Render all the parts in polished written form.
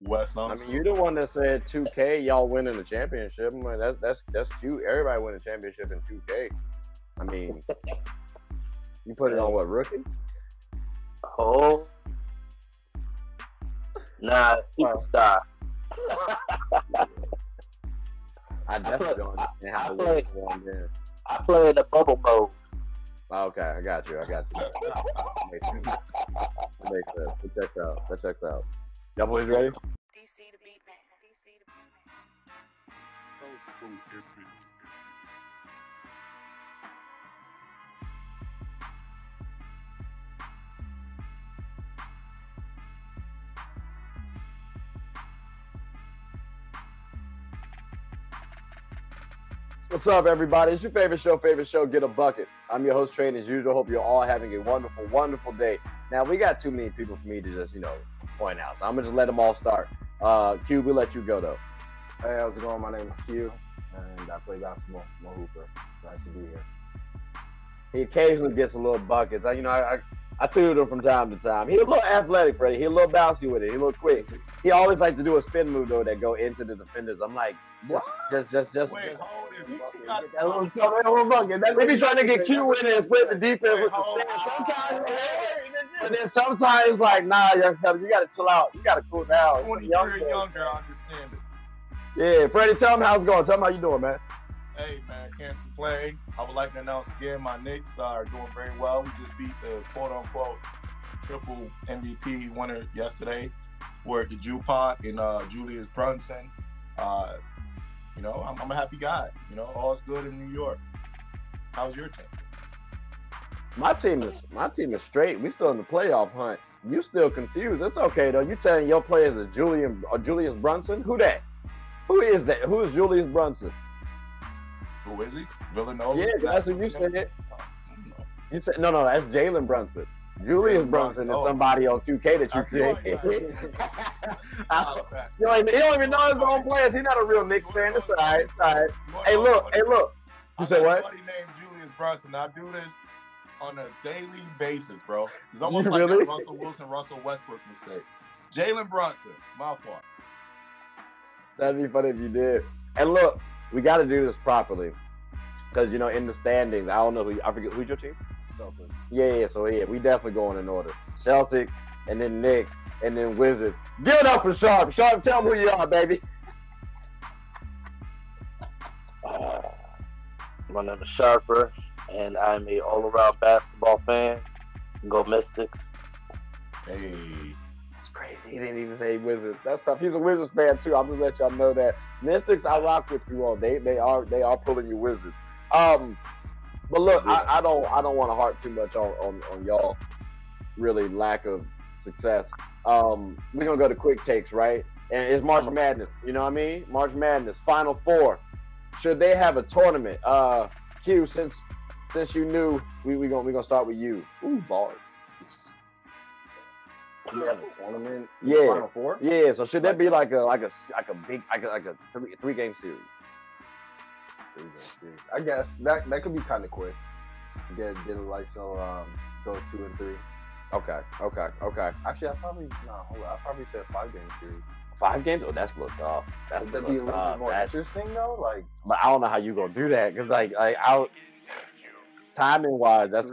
West. I mean, you're the one that said 2K, y'all winning the championship. I mean, that's cute. Everybody win a championship in 2K. I mean, you put it on what, rookie? Oh, nah, superstar. I definitely don't understand how to win one there. I play in the bubble mode. Okay, I got you. That makes sense. That checks out. Y'all boys ready? DC the beat man. So epic. What's up, everybody? It's your favorite show, Get a Bucket. I'm your host, Trey, and as usual, hope you're all having a wonderful, wonderful day. Now, we got too many people for me to just, point out, so I'm going to just let them all start. Q, we'll let you go, though. Hey, how's it going? My name is Q, and I play basketball. I'm a hooper. It's nice to be here. He occasionally gets a little buckets. I tutored him from time to time. He's a little athletic, Freddie. He's a little bouncy with it. He's a little quick. He always likes to do a spin move, though, that go into the defenders. I'm like, just. Wait, hold it. That little bucket. They be trying to get Q in and split the defense with the spin. And then sometimes, like, nah, young fella, you got to chill out. You got to cool down. 23 or younger, I understand it. Yeah, Freddie, tell him how it's going. Tell him how you doing, man. Hey, man, can't complain. I would like to announce again my Knicks are doing very well. We just beat the quote-unquote triple MVP winner yesterday. We're at the GABPod in Julius Brunson. I'm a happy guy. All's good in New York. How's your team? My team is straight. We still in the playoff hunt. You still confused. It's okay, though. You telling your players is Julius Brunson? Who that? Who is that? Who is Julius Brunson? Who is he? Villanova? Yeah, that's what you said. You said no. That's Jalen Brunson. Julius Brunson is somebody on 2K that you created. You don't even know his own players. He's not a real Knicks fan. It's all right. Hey, look. You say what? Somebody named Julius Brunson. I do this on a daily basis, bro. It's almost like a Russell Wilson, Russell Westbrook mistake. Jalen Brunson, my fault. That'd be funny if you did. And look, we got to do this properly because in the standings, I don't know I forget who's your team. Celtics. Yeah. So we definitely going in order. Celtics, and then Knicks, and then Wizards. Give it up for Sharp. Sharp, tell them who you are, baby. My name is Sharper, and I'm a all-around basketball fan. Go Mystics. Hey. It's crazy. He didn't even say Wizards. That's tough. He's a Wizards fan too. I'll just let y'all know that. Mystics, I rock with you all. They are pulling you Wizards. But look, I don't want to harp too much on y'all really lack of success. We're gonna go to quick takes, right? And it's March Madness. You know what I mean? March Madness, Final Four. Should they have a tournament? Q, since you knew, we gonna start with you. Ooh, bars. We have a tournament. Yeah. Final Four. Yeah. So should that be like a big three-game series? I guess that could be kind of quick. Get it like so. Go 2 and 3. Okay. Actually, I probably said 5-game series. 5 games? Oh, that's a little tough. That's be a little bit more interesting though. Like, but I don't know how you gonna do that because like out timing wise, that's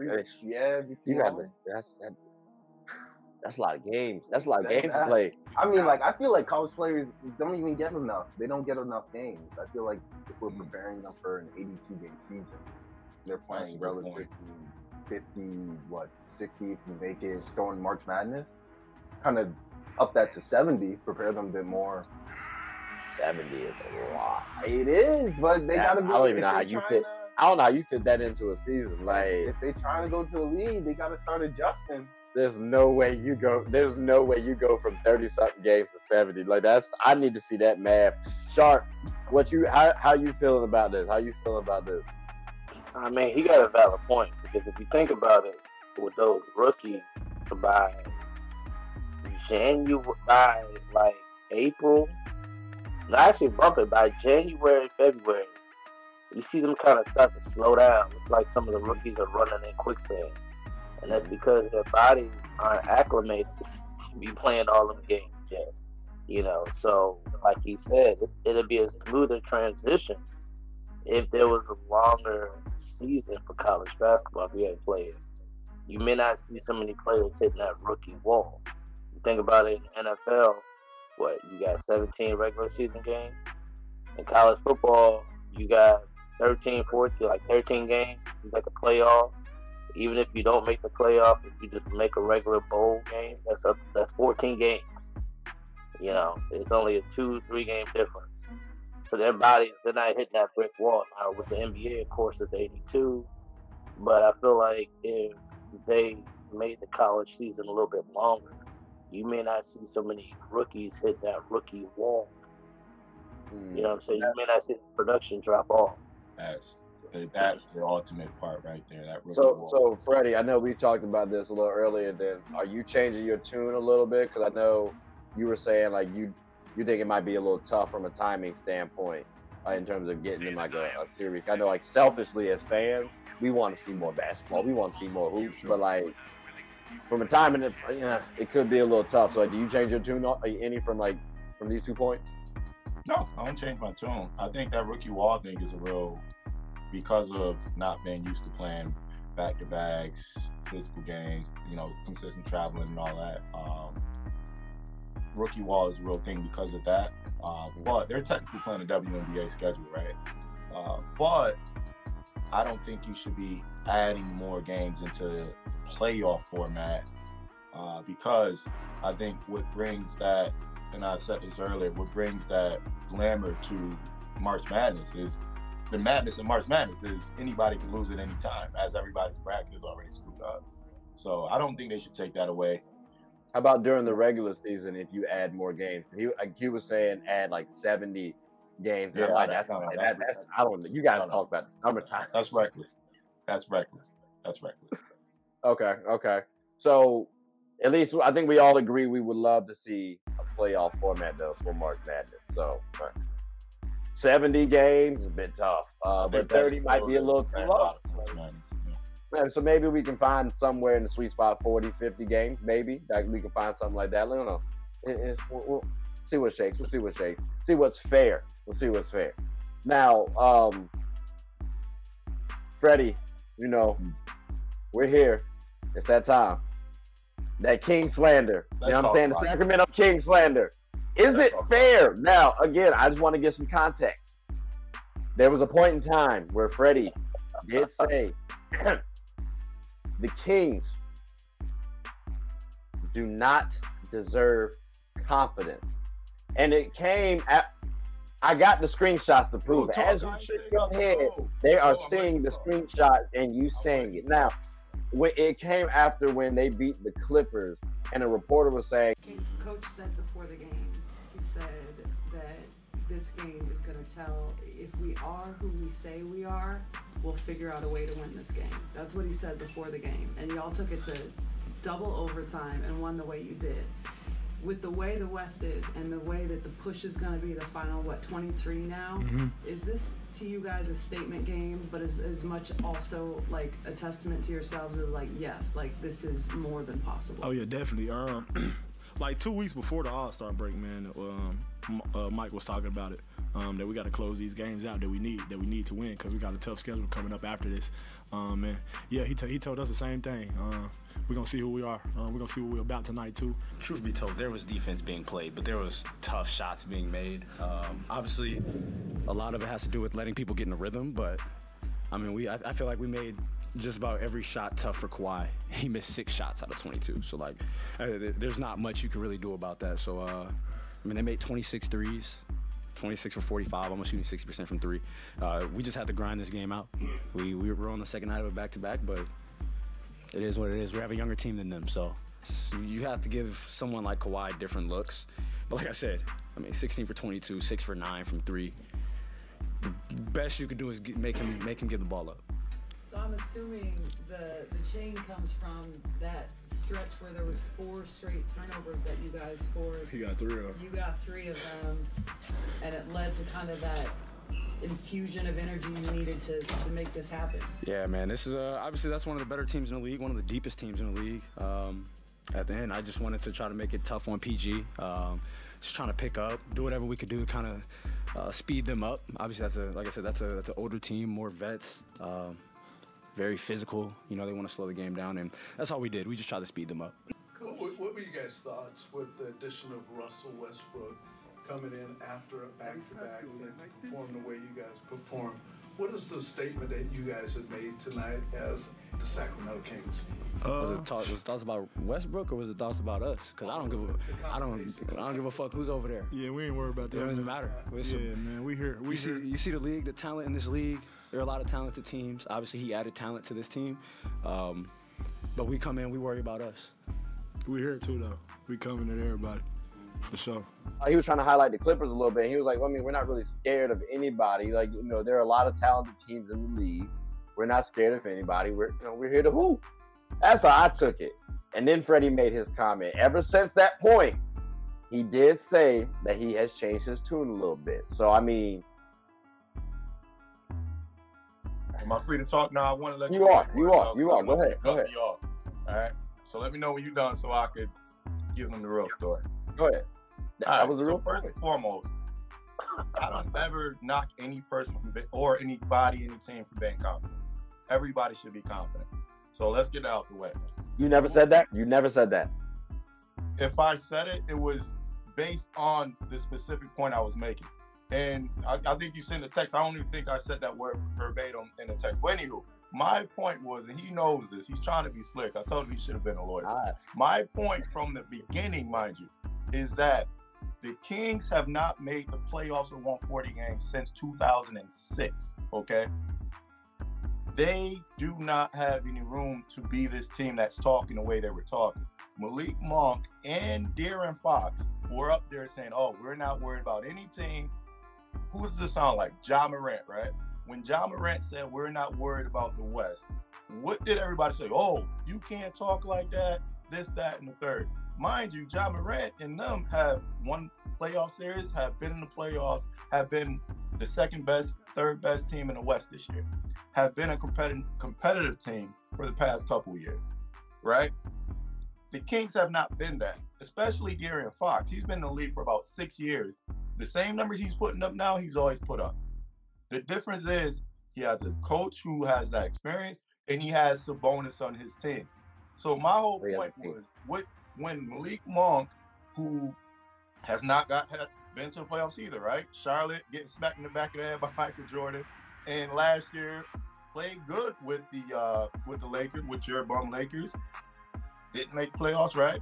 that's a lot of games. That's a lot of games to play. I mean, like, I feel like college players don't even get enough. They don't get enough games. I feel like if we're preparing them for an 82-game season, they're playing relatively 50, 60 if you make it, going March Madness. Kind of up that to 70, prepare them a bit more. 70 is a lot. It is, but they gotta. I don't even know how you fit. I don't know how you fit that into a season. Like, if they trying to go to the league, they gotta start adjusting. There's no way you go from 30-something games to 70. Like, I need to see that math. Sharp, how you feeling about this? I mean, he got a valid point because if you think about it, with those rookies by April, actually bump it by January, February, you see them kind of start to slow down. It's like some of the rookies are running in quicksand. And that's because their bodies aren't acclimated to be playing all them games yet. So like he said, it'll be a smoother transition if there was a longer season for college basketball. If you had played, you may not see so many players hitting that rookie wall. You think about it in NFL, you got 17 regular season games. In college football, you got 13, 14, like 13 games. You got the playoff. Even if you don't make the playoff, if you just make a regular bowl game, that's 14 games. It's only a 2-3 game difference. So their bodies, they're not hitting that brick wall. Now with the NBA, of course, it's 82. But I feel like if they made the college season a little bit longer, you may not see so many rookies hit that rookie wall. You know what I'm saying? You may not see the production drop off. That's the ultimate part right there. That rookie wall. So Freddie, I know we talked about this a little earlier. Then, are you changing your tune a little bit? Because I know you were saying like you think it might be a little tough from a timing standpoint in terms of getting in like a series. I know like selfishly as fans, we want to see more basketball. We want to see more hoops, but like from a timing, it could be a little tough. So like, do you change your tune any from these 2 points? No, I don't change my tune. I think that rookie wall thing is a real, because of not being used to playing back-to-backs, physical games, consistent traveling and all that. Rookie wall is a real thing because of that. But they're technically playing a WNBA schedule, right? But I don't think you should be adding more games into the playoff format because I think what brings that, and I said this earlier, what brings that glamour to March Madness is the madness of March Madness is anybody can lose at any time, as everybody's bracket is already screwed up. So I don't think they should take that away. How about during the regular season if you add more games? He was saying add like 70 games. Yeah, that's I don't know. You guys talk about this number time. That's reckless. Okay. So at least I think we all agree we would love to see a playoff format though for March Madness. So 70 games is a bit tough, but 30 might be a little too low. So maybe we can find somewhere in the sweet spot 40, 50 games, maybe. That we can find something like that. I don't know. We'll see what shakes. We'll see what shakes. See what's fair. We'll see what's fair. Now, Freddie, we're here. It's that time. That King slander. You know what I'm saying? The Sacramento King slander. Is it fair? Now, again, I just want to get some context. There was a point in time where Freddie did say the Kings do not deserve confidence. And it came at, I got the screenshots to prove it. As you shake your head, they are seeing the screenshot and you saying it. Now, it came after when they beat the Clippers and a reporter was saying, Coach said before the game, he said that this game is going to tell if we are who we say we are, we'll figure out a way to win this game. That's what he said before the game. And y'all took it to double overtime and won the way you did. With the way the West is and the way that the push is going to be the final, 23 now, is this to you guys a statement game, but as much also like a testament to yourselves of like, yes, like this is more than possible? Oh, yeah, definitely. Like 2 weeks before the All-Star break, man, Mike was talking about it, that we got to close these games out that we need to win because we got a tough schedule coming up after this. And yeah, he told us the same thing. We're going to see who we are. We're going to see what we're about tonight, too. Truth be told, there was defense being played, but there was tough shots being made. Obviously, a lot of it has to do with letting people get in a rhythm, but, I mean, I feel like we made just about every shot tough for Kawhi. He missed 6 shots out of 22. So, like, there's not much you can really do about that. So, I mean, they made 26 threes. 26 for 45, almost shooting 60% from 3. We just had to grind this game out. We were on the second night of a back-to-back, but it is what it is. We have a younger team than them, so you have to give someone like Kawhi different looks. But like I said, 16 for 22, 6 for 9 from 3. The best you could do is make him give the ball up. So I'm assuming the change comes from that stretch where there was 4 straight turnovers that you guys forced. He got 3 of them. You got 3 of them, and it led to kind of that infusion of energy you needed to make this happen. Yeah, man, this is obviously that's one of the better teams in the league, one of the deepest teams in the league. at the end, I just wanted to try to make it tough on PG. Just trying to pick up, do whatever we could do to kind of speed them up. Obviously, like I said, that's an older team, more vets, very physical. You know, they want to slow the game down, and that's all we did. We just tried to speed them up. What were you guys' thoughts with the addition of Russell Westbrook coming in after a back-to-back and performing the way you guys performed? What is the statement that you guys have made tonight as the Sacramento Kings? Was it thoughts about Westbrook or was it thoughts about us? Because I don't give a fuck who's over there. Yeah, we ain't worried about that. It doesn't matter. Man, we here. You see the league, the talent in this league. There are a lot of talented teams. Obviously, he added talent to this team. But we come in, we worry about us. We here too, though. We coming at everybody, for sure. He was trying to highlight the Clippers a little bit. He was like, well, I mean, we're not really scared of anybody. Like, you know, there are a lot of talented teams in the league. We're not scared of anybody. We're here to hoop. That's how I took it. And then Freddie made his comment. Ever since that point, he did say that he has changed his tune a little bit. So, I mean, am I free to talk now? I want to let you are. Go ahead. All right. So let me know when you're done so I could give them the real story. Go ahead. That was the real first and foremost, I don't ever knock any person or anybody, any team for being confident. Everybody should be confident. So let's get it out the way. You never said that? You never said that. If I said it, it was based on the specific point I was making. And I think you sent a text. I don't even think I said that word verbatim in the text. But anywho, my point was, and he knows this, he's trying to be slick. I told him he should have been a lawyer. Right. My point from the beginning, mind you, is that the Kings have not made the playoffs or won 40 games since 2006, okay? They do not have any room to be this team that's talking the way they were talking. Malik Monk and De'Aaron Fox were up there saying, oh, we're not worried about any team. Who does this sound like? Ja Morant, right? When Ja Morant said we're not worried about the West, what did everybody say? Oh, you can't talk like that, this, that, and the third. Mind you, Ja Morant and them have won playoff series, have been in the playoffs, have been the second best, third best team in the West this year, have been a competitive team for the past couple of years, right? The Kings have not been that, especially De'Aaron Fox. He's been in the league for about 6 years. The same numbers he's putting up now, he's always put up. The difference is he has a coach who has that experience, and he has Sabonis on his team. So my whole point was, when Malik Monk, who has not been to the playoffs either, right? Charlotte getting smacked in the back of the head by Michael Jordan, and last year played good with the Lakers, with your bum Lakers. Didn't make playoffs, right?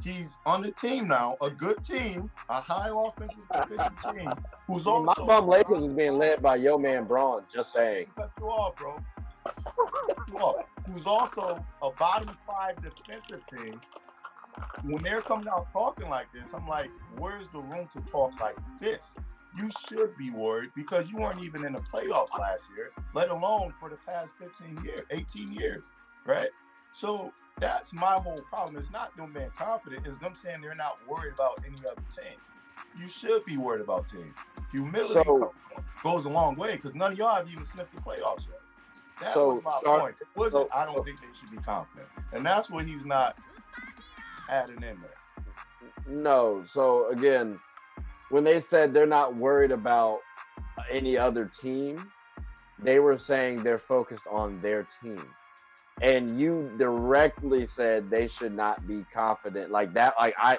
He's on the team now, a good team, a high offensive efficient team, who's also my bum Lakers is being led by your man Braun. Just saying. Cut you off, bro. Cut you off. Who's also a bottom 5 defensive team. When they're coming out talking like this, I'm like, where's the room to talk like this? You should be worried because you weren't even in the playoffs last year, let alone for the past 18 years, right? So that's my whole problem. It's not them being confident. It's them saying they're not worried about any other team. You should be worried about teams. Humility goes a long way because none of y'all have even sniffed the playoffs yet. That was my point. It wasn't, I don't think they should be confident. And that's what he's not adding in there. No. So, again, when they said they're not worried about any other team, they were saying they're focused on their team. And you directly said they should not be confident like that.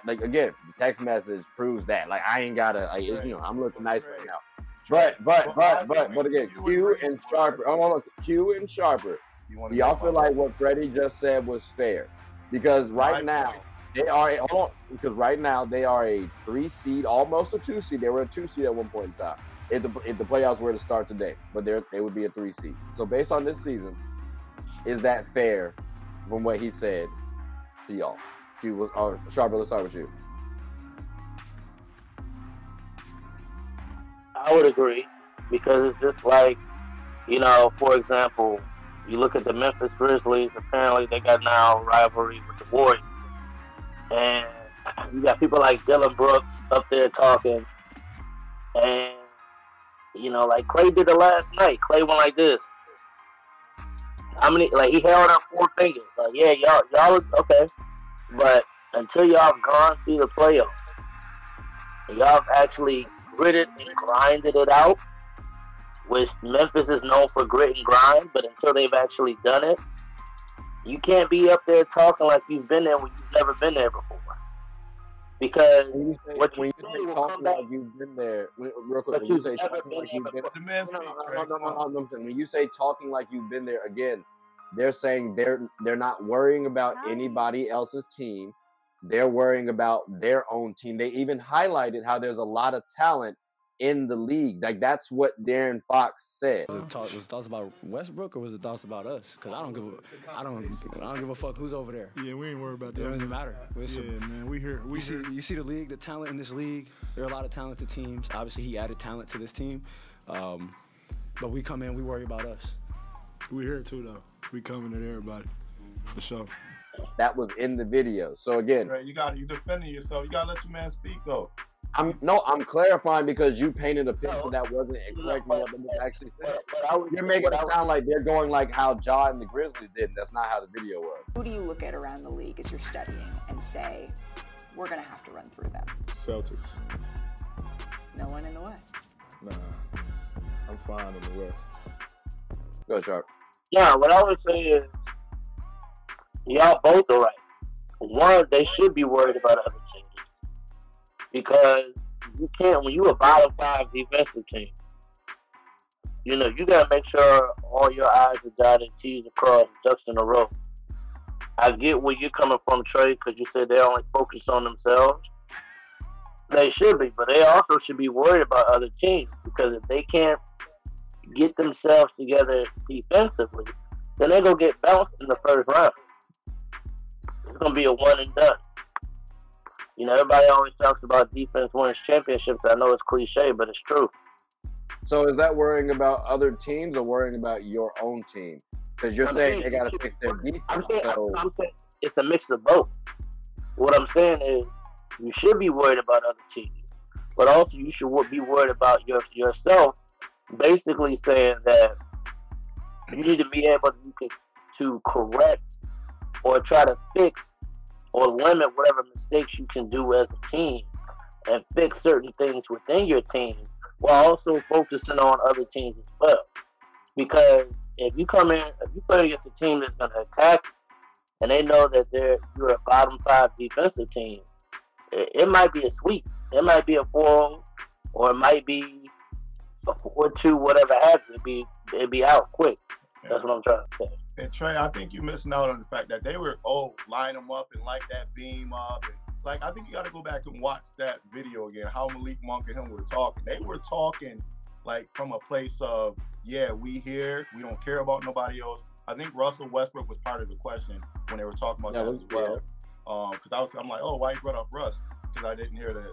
Again, the text message proves that. Like, I ain't gotta, I'm looking nice right now. But again, Q and Sharper. Q and Sharper. Do y'all feel like what Freddie just said was fair? Because right now they are a 3 seed, almost a 2 seed. They were a 2 seed at one point in time. If the playoffs were to start today, but they would be a 3 seed. So based on this season, is that fair from what he said to y'all? Sharper, let's start with you. I would agree because it's just like, for example, you look at the Memphis Grizzlies, apparently they got now a rivalry with the Warriors. And you got people like Dylan Brooks up there talking. And, like Clay did it last night. Clay went like this. How many, he held up 4 fingers. Like, yeah, y'all, okay. But until y'all have gone through the playoffs, and y'all have actually gritted and grinded it out, which Memphis is known for grit and grind, but until they've actually done it, you can't be up there talking like you've been there when you've never been there before. Because what you say will come back. Like you've been there, real quick. But When you you've say never talking been like there you've been, before. The man speak, Trey. no. When you say talking like you've been there, again, they're saying they're not worrying about anybody else's team. They're worrying about their own team. They even highlighted how there's a lot of talent in the league. Like that's what Darren Fox said. Was it thoughts about Westbrook or was it thoughts about us? Because I don't give a fuck who's over there. Yeah, we ain't worried about that. It doesn't matter. Man, we here. You see the league, the talent in this league. There are a lot of talented teams. Obviously, he added talent to this team. But we come in, we worry about us. We here too, though. We coming at everybody for sure. That was in the video. So again, Right, you defending yourself. You gotta let your man speak though. I'm clarifying because you painted a picture that wasn't correctly what was actually said. You're making it sound like they're going like how Ja and the Grizzlies did, and that's not how the video was. Who do you look at around the league as you're studying and say, we're going to have to run through them? Celtics. No one in the West. Nah, I'm fine in the West. Go, Sharp. Yeah, what I would say is, y'all both are right. One, they should be worried about other teams. Because you can't, when you a bottom 5 defensive team, you gotta make sure all your I's are dotted, T's are crossed, ducks in a row. I get where you're coming from, Trey, because you said they're only focused on themselves. They should be, but they also should be worried about other teams, because if they can't get themselves together defensively, then they're gonna get bounced in the first round. It's gonna be a one and done. Everybody always talks about defense wins championships. I know it's cliche, but it's true. So is that worrying about other teams or worrying about your own team? Because you're saying they got to fix their defense. I'm saying it's a mix of both. What I'm saying is you should be worried about other teams, but also you should be worried about yourself, basically saying that you need to be able to correct or try to fix or limit whatever mistakes you can do as a team and fix certain things within your team while also focusing on other teams as well. Because if you play against a team that's going to attack and they know that you're a bottom 5 defensive team, it might be a sweep. It might be a 4-0 or it might be a 4-2, whatever happens. It'd be out quick. That's what I'm trying to say. And Trey, I think you're missing out on the fact that they were line them up and like that beam up. And I think you got to go back and watch that video again. How Malik Monk and him were talking. They were talking from a place of, yeah, we here. We don't care about nobody else. I think Russell Westbrook was part of the question when they were talking about that as well. Because I'm like, oh, why you brought up Russ? Because I didn't hear that.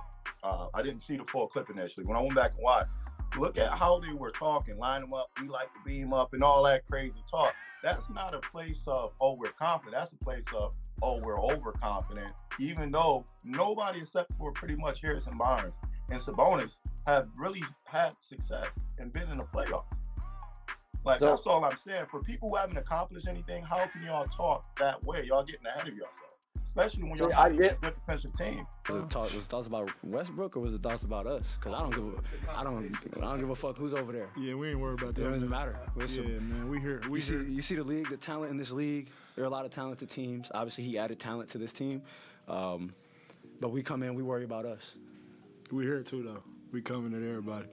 I didn't see the full clip initially. When I went back and watched, look at how they were talking. Line them up. We like to beam up and all that crazy talk. That's not a place of, we're confident. That's a place of, we're overconfident. Even though nobody except for pretty much Harrison Barnes and Sabonis have really had success and been in the playoffs. That's all I'm saying. For people who haven't accomplished anything, how can y'all talk that way? Y'all getting ahead of yourself. Especially when you're not even a good defensive team. Was it thoughts about Westbrook or was it thoughts about us? Because I don't give a fuck who's over there. Yeah, we ain't worried about that. It doesn't matter. Man, we here. You see the league, the talent in this league. There are a lot of talented teams. Obviously, he added talent to this team. But we come in, we worry about us. We here too, though. We coming at everybody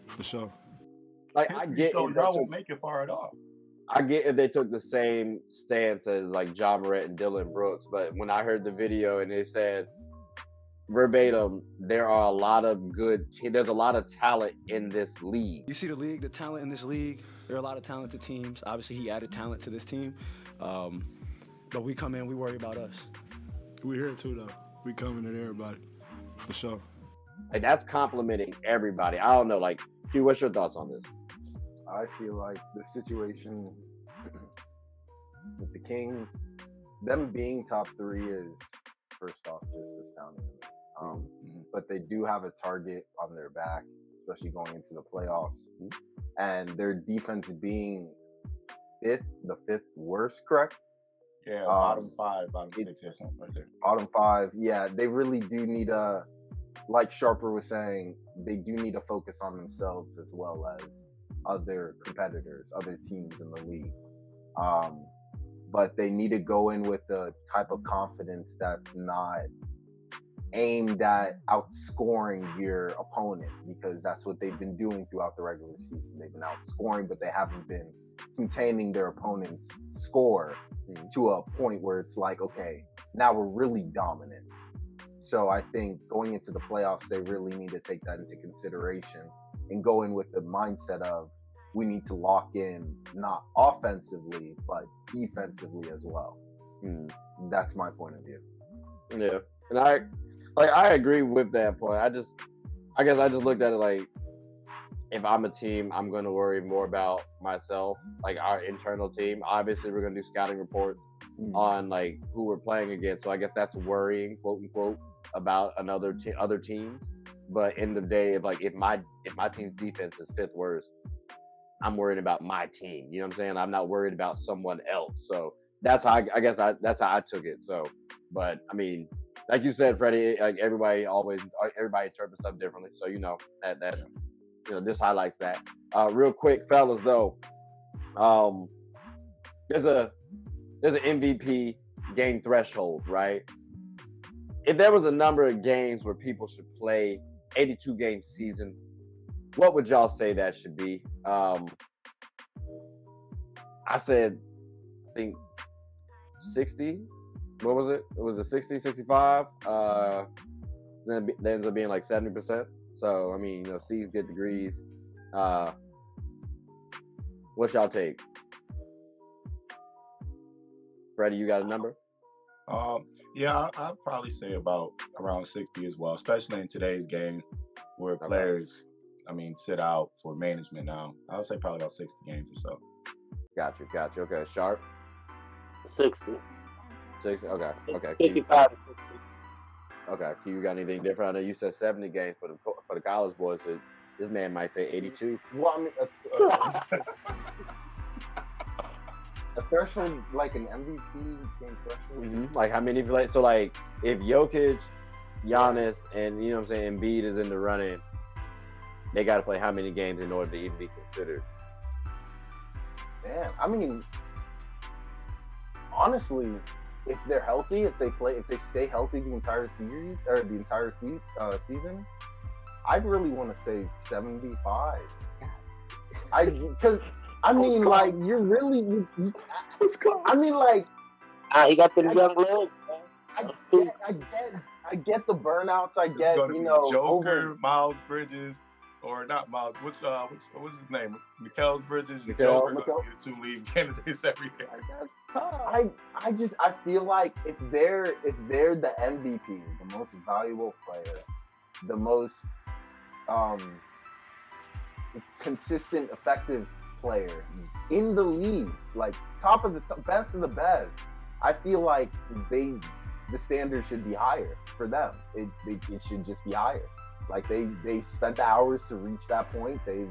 for sure. I get so y'all won't make it far at all. I get if they took the same stance as Ja Morant and Dylan Brooks, but when I heard the video and they said verbatim, there's a lot of talent in this league. You see the league, the talent in this league. There are a lot of talented teams. Obviously, he added talent to this team. But we come in, we worry about us. We here too, though. We coming at everybody for sure. That's complimenting everybody. I don't know. Q, what's your thoughts on this? I feel like the situation with the Kings, them being top 3 is, first off, just astounding. But they do have a target on their back, especially going into the playoffs. And their defense being the fifth worst, correct? Yeah, bottom 5, bottom 6 or something right there. Bottom 5, yeah, they really do need like Sharper was saying, they do need to focus on themselves as well as other competitors, other teams in the league. But they need to go in with the type of confidence that's not aimed at outscoring your opponent, because that's what they've been doing throughout the regular season. They've been outscoring, but they haven't been containing their opponent's score to a point where it's like, okay, now we're really dominant. So I think going into the playoffs, they really need to take that into consideration and go in with the mindset of, we need to lock in, not offensively, but defensively as well. That's my point of view. Yeah. And I agree with that point. I guess I just looked at it like, if I'm a team, I'm going to worry more about myself, like our internal team. Obviously, we're going to do scouting reports on like who we're playing against. So I guess that's worrying, quote unquote, about other teams. But end of the day, if my team's defense is 5th worst, I'm worried about my team. You know what I'm saying? I'm not worried about someone else. So that's how that's how I took it. So, but I mean, like you said, Freddie, like everybody interprets stuff differently. So that this highlights that. Real quick, fellas, though, there's an MVP game threshold, right? If there was a number of games where people should play 82 game season, what would y'all say that should be? I said, I think 60. What was it? It was a 60, 65. Then it ends up being like 70%. So, I mean, C's get degrees. What's y'all take? Freddie, you got a number? Yeah, I'd probably say about around 60 as well, especially in today's game where players, sit out for management now. I would say probably about 60 games or so. Gotcha. Okay, Sharp? 60. 60? Okay. 55 to 60. Okay, Q, you got anything different? I know you said 70 games for the college boys. So this man might say 82. Well, a threshold, like an MVP game threshold? Mm-hmm. Like how many play? So like if Jokic, Giannis, and Embiid is in the running, they got to play how many games in order to even be considered? Man, honestly, if they're healthy, if they stay healthy the entire series or the entire season, I'd really want to say 75. You're really you he got them young legs, man. I get the burnouts. I get Joker, Miles Bridges, or not Miles. What's his name? Mikal Bridges. Joker going to be the 2 league candidates every year. I feel like if they're the MVP, the most valuable player, the most consistent, effective player in the league, like top of the best of the best, I feel like the standard should be higher for them. It should just be higher. Like they spent the hours to reach that point. They've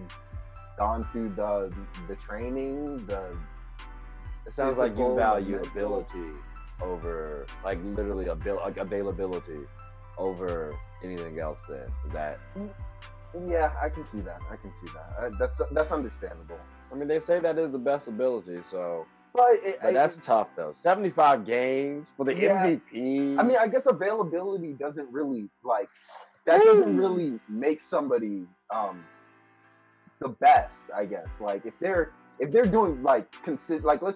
gone through the training. It sounds like you value ability over literally availability over anything else. Then is that? Yeah, I can see that. That's understandable. I mean, they say that is the best ability, so. But that's tough though. 75 games for the MVP. I mean, I guess availability doesn't really doesn't really make somebody the best. I guess if they're doing let's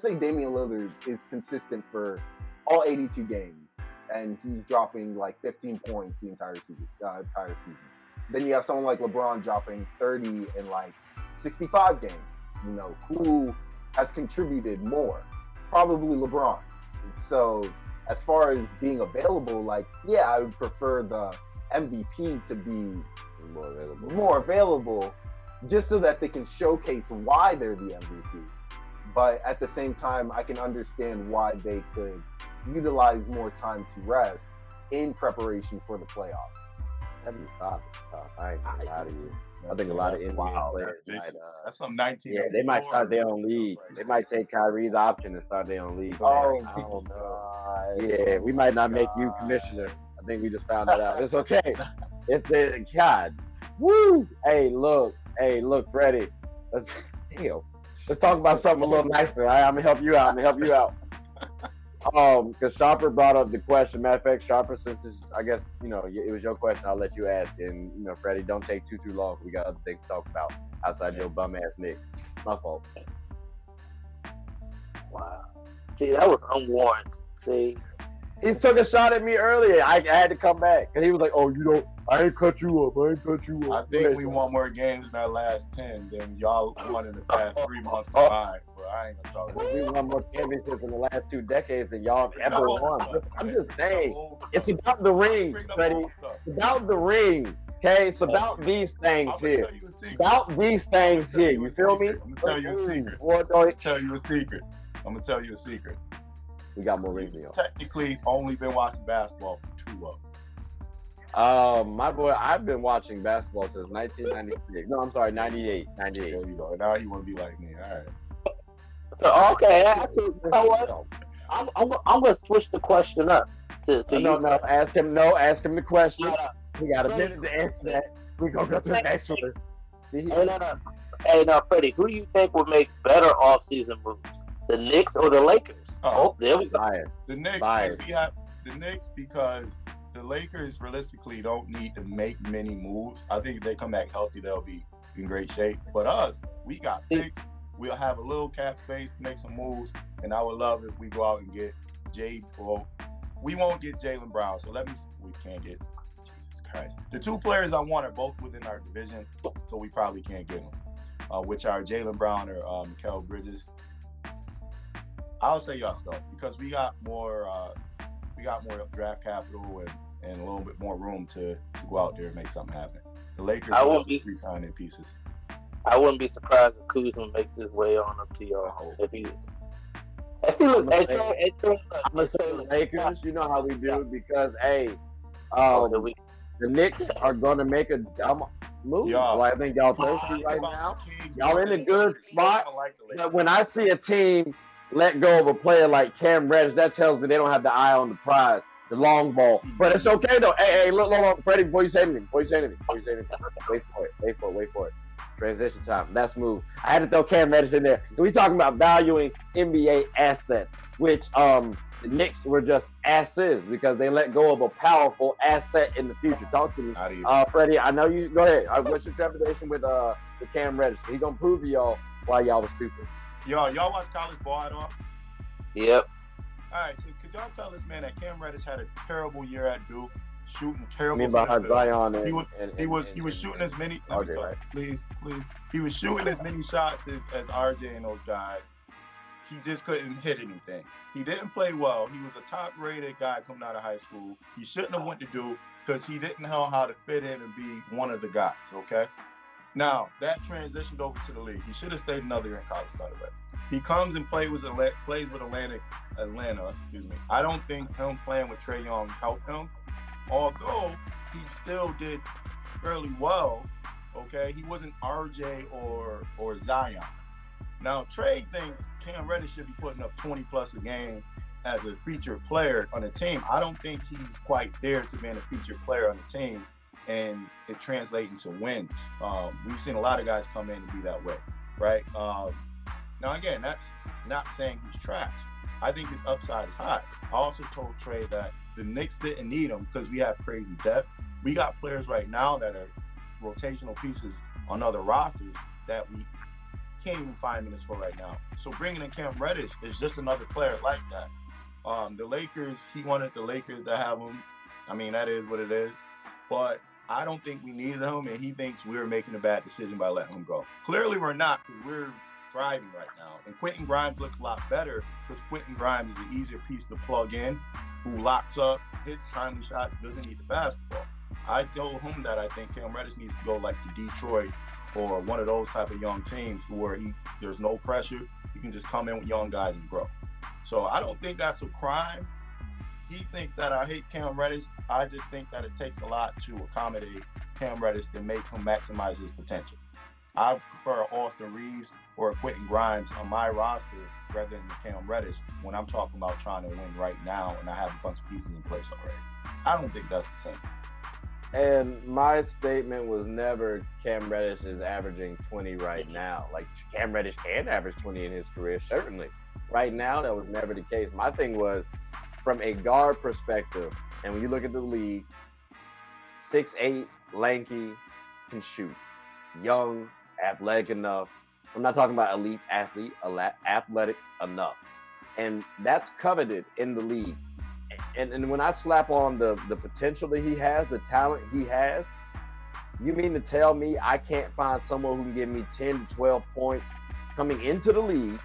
say Damian Lillard is consistent for all 82 games and he's dropping 15 points the entire season. Then you have someone like LeBron dropping 30 in 65 games. Who has contributed more? Probably LeBron. So as far as being available, I would prefer the MVP to be more available just so that they can showcase why they're the MVP. But at the same time, I can understand why they could utilize more time to rest in preparation for the playoffs. 75 is tough. I ain't gonna lie to you. I think a lot of NBA players might. That's some 19. Yeah, they might start their own league. They might take Kyrie's option and start their own league. Oh, I don't know. God. Yeah, we might not make you commissioner. I think we just found that out. It's okay. It's a God. Woo! Hey, look, Freddie. Let's talk about something a little nicer. All right? I'm gonna help you out. Because Sharper brought up the question. Matter of fact, Sharper, since it's, I guess, it was your question, I'll let you ask. And, Freddie, don't take too long. We got other things to talk about outside your bum-ass Knicks. My fault. Wow. See, that was unwarranted. See? He took a shot at me earlier. I had to come back. And he was like, I ain't cut you up. I think we won more games in our last 10 than y'all won in the past 3 months combined. But I ain't gonna talk about We won more championships in the last 2 decades than y'all have ever won. I'm just saying. It's about the rings, Freddie. It's about the rings. Okay? It's about these things here. It's about these things here. You feel me? I'm gonna tell you a secret. I'm gonna tell you a secret. We got more rings than y'all. Technically, only been watching basketball for 2 of them. My boy, I've been watching basketball since 1996. No, I'm sorry, 98. There you go. Now you want to be like me. All right. So, okay, you know what? I'm gonna switch the question up to no, ask him the question. We got a minute to answer that. We gonna go to the next one. Hey, now, Freddie, who do you think would make better off-season moves? The Knicks or the Lakers? Oh, there we go. The Knicks. The Knicks, because the Lakers realistically don't need to make many moves. I think if they come back healthy, they'll be in great shape. But us, we got picks. We'll have a little cap space, make some moves, and I would love if we go out and get we won't get Jaylen Brown. So we can't get, Jesus Christ. The 2 players I want are both within our division, so we probably can't get them, which are Jaylen Brown or Mikal Bridges. I'll say us though, because we got more draft capital and a little bit more room to go out there and make something happen. The Lakers are re-signing pieces. I wouldn't be surprised if Kuzma makes his way on up to y'all. If he looks, I'm gonna say the Lakers. You know how we do because the Knicks are gonna make a move. I think y'all thirsty right now. Y'all in a good spot. But when I see a team let go of a player like Cam Reddish, that tells me they don't have the eye on the prize, the long ball. But it's okay though. Hey, look, Freddie, before you say anything, wait for it. Transition time. That's move. I had to throw Cam Reddish in there. We talking about valuing NBA assets, which the Knicks were just asses because they let go of a powerful asset in the future. Talk to me, Freddie. I know you. Go ahead. What's your trepidation with Cam Reddish? He gonna prove to y'all why y'all was stupid. Y'all watch college ball at all? Yep. All right. So could y'all tell this man that Cam Reddish had a terrible year at Duke? Shooting terrible. I mean, by Zion he was shooting as many. Please. He was shooting as many shots as RJ and those guys. He just couldn't hit anything. He didn't play well. He was a top-rated guy coming out of high school. He shouldn't have went to Duke because he didn't know how to fit in and be one of the guys. Okay. Now that transitioned over to the league. He should have stayed another year in college, by the way. He comes and plays with Atlanta. I don't think him playing with Trae Young helped him. Although he still did fairly well, okay? He wasn't RJ or Zion. Now, Trae thinks Cam Reddish should be putting up 20-plus a game as a featured player on a team. I don't think he's quite there to being a featured player on the team and it translating to wins. We've seen a lot of guys come in and be that way, right? Now, again, that's not saying he's trash. I think his upside is high. I also told Trae that the Knicks didn't need him because we have crazy depth. We got players right now that are rotational pieces on other rosters that we can't even find minutes for right now. So bringing in Cam Reddish is just another player like that. The Lakers, he wanted the Lakers to have him. I mean, that is what it is. But I don't think we needed him, and he thinks we're making a bad decision by letting him go. Clearly we're not, because we're thriving right now. And Quentin Grimes looks a lot better because Quentin Grimes is an easier piece to plug in, who locks up, hits timely shots, doesn't need the basketball. I told him that I think Cam Reddish needs to go like to Detroit or one of those type of young teams where there's no pressure. You can just come in with young guys and grow. So I don't think that's a crime. he thinks that I hate Cam Reddish. I just think that it takes a lot to accommodate Cam Reddish to make him maximize his potential. I prefer Austin Reeves or Quentin Grimes on my roster rather than Cam Reddish when I'm talking about trying to win right now and I have a bunch of pieces in place already. I don't think that's the same. And my statement was never Cam Reddish is averaging 20 right now. Like, Cam Reddish can average 20 in his career, certainly. Right now, that was never the case. My thing was, from a guard perspective, and when you look at the league, 6'8", lanky, can shoot. Young, athletic enough. I'm not talking about elite athlete, athletic enough. And that's coveted in the league. And when I slap on the potential that he has, the talent he has, you mean to tell me I can't find someone who can give me 10 to 12 points coming into the league?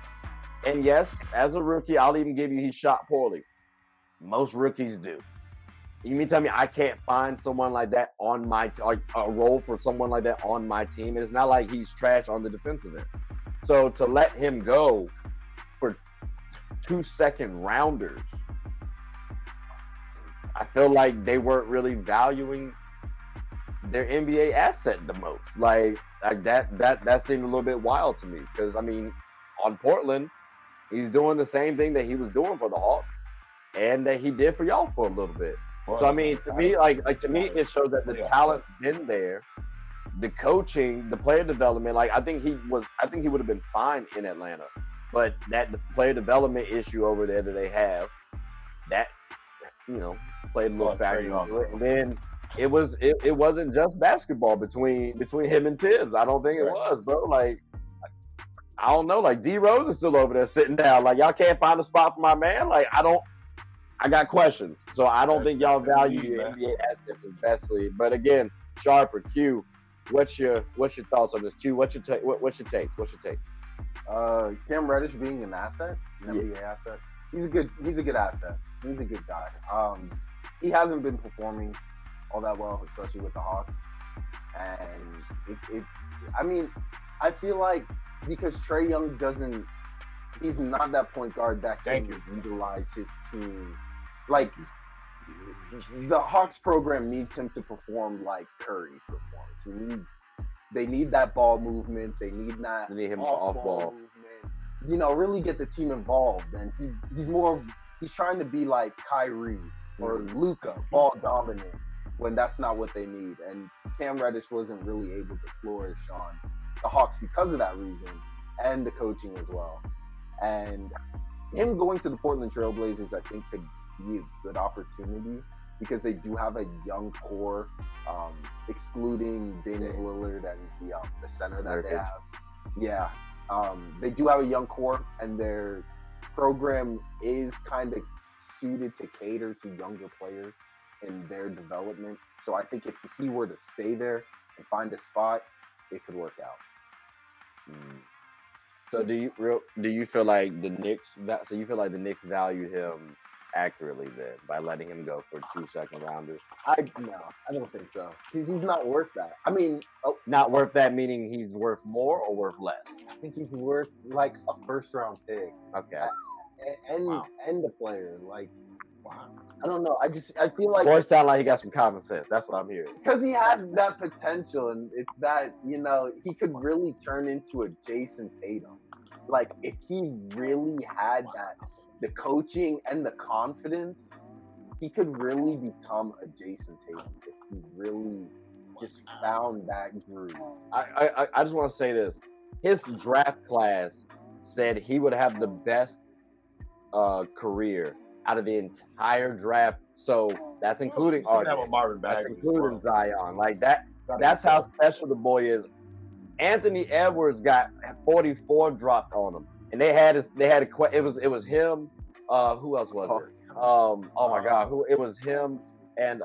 And yes, as a rookie, I'll even give you he shot poorly. Most rookies do. You mean to tell me I can't find someone like that on my like a role for someone like that on my team? And it's not like he's trash on the defensive end. So to let him go for 2 second rounders, I feel like they weren't really valuing their NBA asset the most. Like that seemed a little bit wild to me because I mean, on Portland, he's doing the same thing that he was doing for the Hawks and that he did for y'all for a little bit. So I mean, to me, it shows that the talent's been there, the coaching, the player development. Like I think he would have been fine in Atlanta, but the player development issue over there that they have, that played a little factor into it. And then it wasn't just basketball between him and Tibbs. I don't think it was, bro. Like I don't know. Like D Rose is still over there sitting down. Like y'all can't find a spot for my man. Like I got questions. So I don't think y'all value your NBA assets especially. But again, Sharper, Q, what's your thoughts on this? Q, what's your takes? Cam Reddish being an asset, an NBA asset. He's a good asset. He's a good guy. He hasn't been performing all that well, especially with the Hawks. And I feel like because Trae Young he's not that point guard that can utilize his team. Like the Hawks program needs him to perform like Curry performs. They need that ball movement. They need him off ball movement. Really get the team involved. And he's trying to be like Kyrie or Luka, ball dominant, when that's not what they need. And Cam Reddish wasn't really able to flourish on the Hawks because of that reason, and the coaching as well. And him going to the Portland Trailblazers, I think, could be a good opportunity because they do have a young core, excluding Damian Lillard and the center that they have. Yeah, they do have a young core, and their program is kind of suited to cater to younger players in their development. So I think if he were to stay there and find a spot, it could work out. So do you feel like the Knicks? So you feel like the Knicks valued him accurately then by letting him go for 2 second rounders? I don't think so. He's not worth that. I mean, not worth that meaning he's worth more or worth less? I think he's worth like a first round pick. Okay. And the player, like, wow. I don't know. I feel like boy sound like he got some common sense. That's what I'm hearing. Because he has that potential, and it's that he could really turn into a Jason Tatum. Like if he really had the coaching and the confidence, he could really become a Jason Tatum if he really just found that groove. I just want to say this: his draft class said he would have the best career out of the entire draft. So that's including that's including Zion. Like that. That's how special the boy is. Anthony Edwards got 44 dropped on him, and it was him. Who else was it? Oh my God, it was him and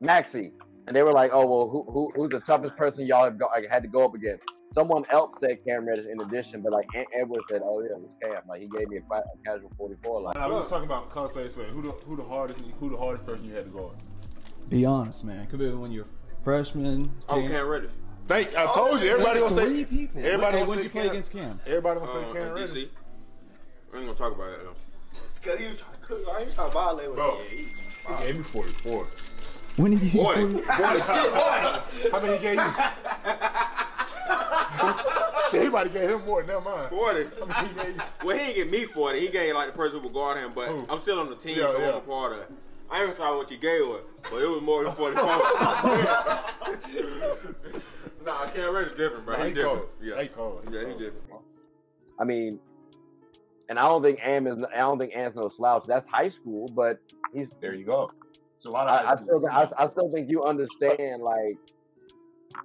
Maxey, and they were like, oh well, who's the toughest person y'all had to go up against? Someone else said Cam Reddish in addition, but like Edwards said, oh yeah, it was Cam. Like he gave me a casual 44. Like we were talking about college players. Who the hardest person you had to guard? Be honest, man. Could be when you're freshman. Cam Reddish. I told you. Everybody gonna say. People. Everybody when did you play against Cam? Everybody gonna say Cam Reddish. DC. I ain't gonna talk about that though. Because he was trying to cook. I ain't trying to violate with Bro, him. He gave me 44. When did you 40. How many he gave you? Shit, he might have gave him more. Never mind. 40. How many he gave you? Well, he didn't give me 40. He gave like the person who would guard him, but I'm still on the team, so I'm a part of it. I ain't even sure what you gave her, but it was more than 44. Nah, Cam Reddish different, bro. He's different. Yeah, he's different. I mean, and I don't think Ant's no slouch. That's high school, but he's there. You go. It's a lot I of. still think you understand. Like,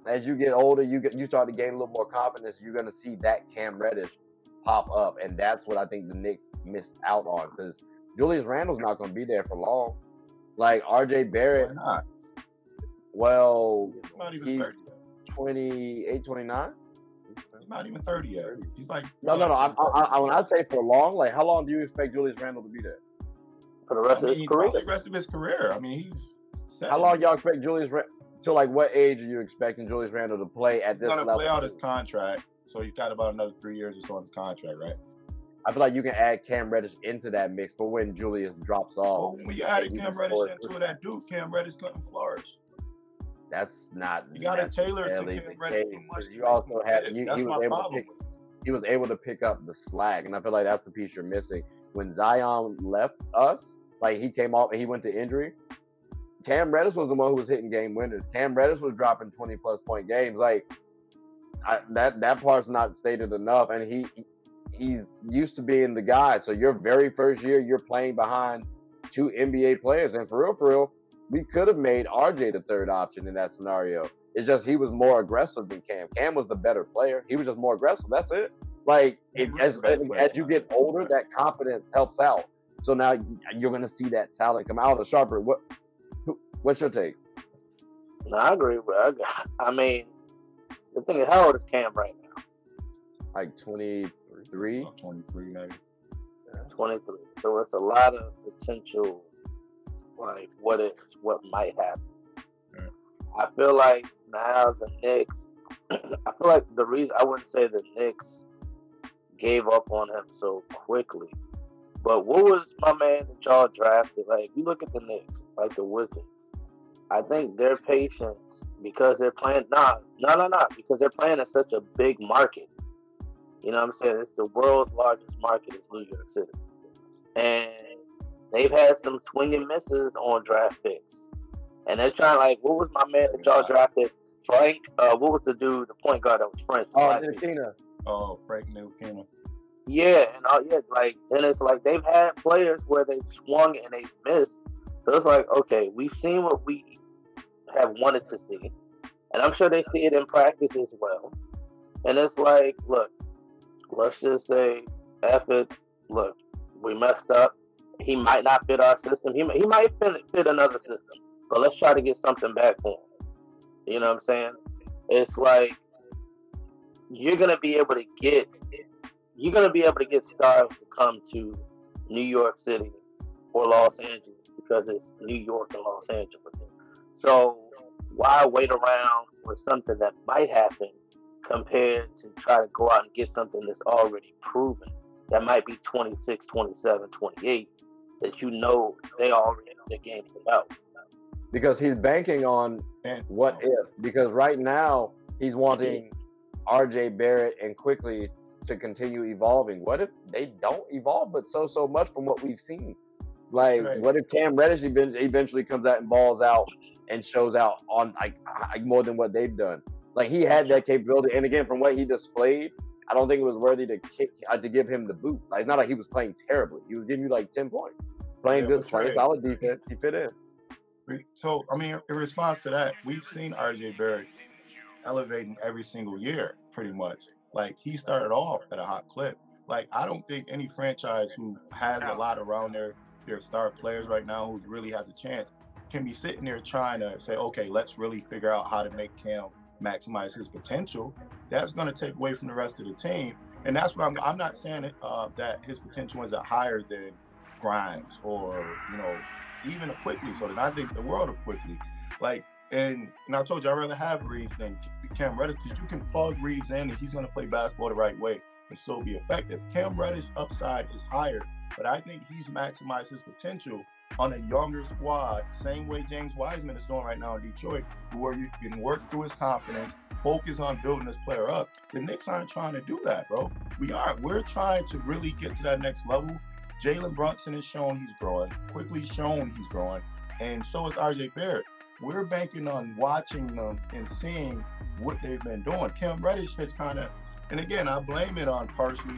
as you get older, you start to gain a little more confidence. You're gonna see that Cam Reddish pop up, and that's what I think the Knicks missed out on, because Julius Randle's not gonna be there for long. Like RJ Barrett. Why not? Well, he's 28, 29. He's not even 30 yet. He's like no. When I say for long, like how long do you expect Julius Randle to be there? For the rest of his career. The rest of his career. I mean, he's. How long y'all expect Julius Randle? Till like what age are you expecting Julius Randle to play at this level? He's gonna play out his contract, so he's got about another 3 years or so on his contract, right? I feel like you can add Cam Reddish into that mix for when Julius drops off. When we added Cam Reddish into that dude, Cam Reddish couldn't flourish. That's not. You got to tailor to Cam Reddish too much. You also have he was able to pick up the slack, and I feel like that's the piece you're missing. When Zion left us, like he came off and he went to injury, Cam Reddish was the one who was hitting game winners. Cam Reddish was dropping 20+ point games. Like that part's not stated enough, and he's used to being the guy. So your very first year, you're playing behind 2 NBA players, and for real, we could have made RJ the third option in that scenario. It's just he was more aggressive than Cam. Cam was the better player. He was just more aggressive. That's it. Like as you get older, that confidence helps out. So now you're going to see that talent come out of Sharper. What's your take? No, I agree. I mean, the thing is, how old is Cam right now? Like 23? 23, maybe. 23. So it's a lot of potential, like what might happen. Yeah. I feel like now the Knicks, I feel like the reason I wouldn't say the Knicks gave up on him so quickly, but what was my man that y'all drafted? Like, you look at the Knicks, like the Wizards, I think their patience, because they're playing, because they're playing in such a big market. You know what I'm saying? It's the world's largest market is New York City. And they've had some swing and misses on draft picks. And they're trying, like, what was my man that y'all drafted? Frank? What was the dude, the point guard that was French? Ntilikina. Oh, Frank Ntilikina. Yeah, and like, then it's like they've had players where they've swung and they've missed. So it's like, okay, we've seen what we have wanted to see. And I'm sure they see it in practice as well. And it's like, look, let's just say, F it, look, we messed up. He might not fit our system. He might fit another system. But let's try to get something back for him. You know what I'm saying? It's like you're gonna be able to get stars to come to New York City or Los Angeles because it's New York and Los Angeles. So why wait around for something that might happen compared to try to go out and get something that's already proven that might be 26, 27, 28 that you know they already know their game out. Because he's banking on what if. Because right now he's wanting RJ Barrett and Quickly to continue evolving. What if they don't evolve but so much from what we've seen? Like, what if Cam Reddish eventually comes out and balls out and shows out on like more than what they've done? Like, he had that capability, and again, from what he displayed, I don't think it was worthy to give him the boot. Like, it's not like he was playing terribly. He was giving you like 10 points, playing good, playing solid defense. He fit in. So, I mean, in response to that, we've seen RJ Barrett elevating every single year, pretty much. Like, he started off at a hot clip. Like, I don't think any franchise who has a lot around their star players right now who really has a chance can be sitting there trying to say, okay, let's really figure out how to make Cam maximize his potential. That's going to take away from the rest of the team. And that's what I'm not saying that his potential is higher than Grimes or, even a Quickly. So then I think the world of Quickly. Like, and I told you I'd rather have Reeves than Cam Reddish, because you can plug Reeves in and he's going to play basketball the right way and still be effective. Cam Reddish upside is higher but I think he's maximized his potential on a younger squad, same way James Wiseman is doing right now in Detroit, where you can work through his confidence, focus on building this player up. The Knicks aren't trying to do that, bro. We aren't. We're trying to really get to that next level. Jalen Brunson has shown he's growing, quickly shown he's growing, and so is RJ Barrett. We're banking on watching them and seeing what they've been doing. Cam Reddish has kind of, and again, I blame it on partially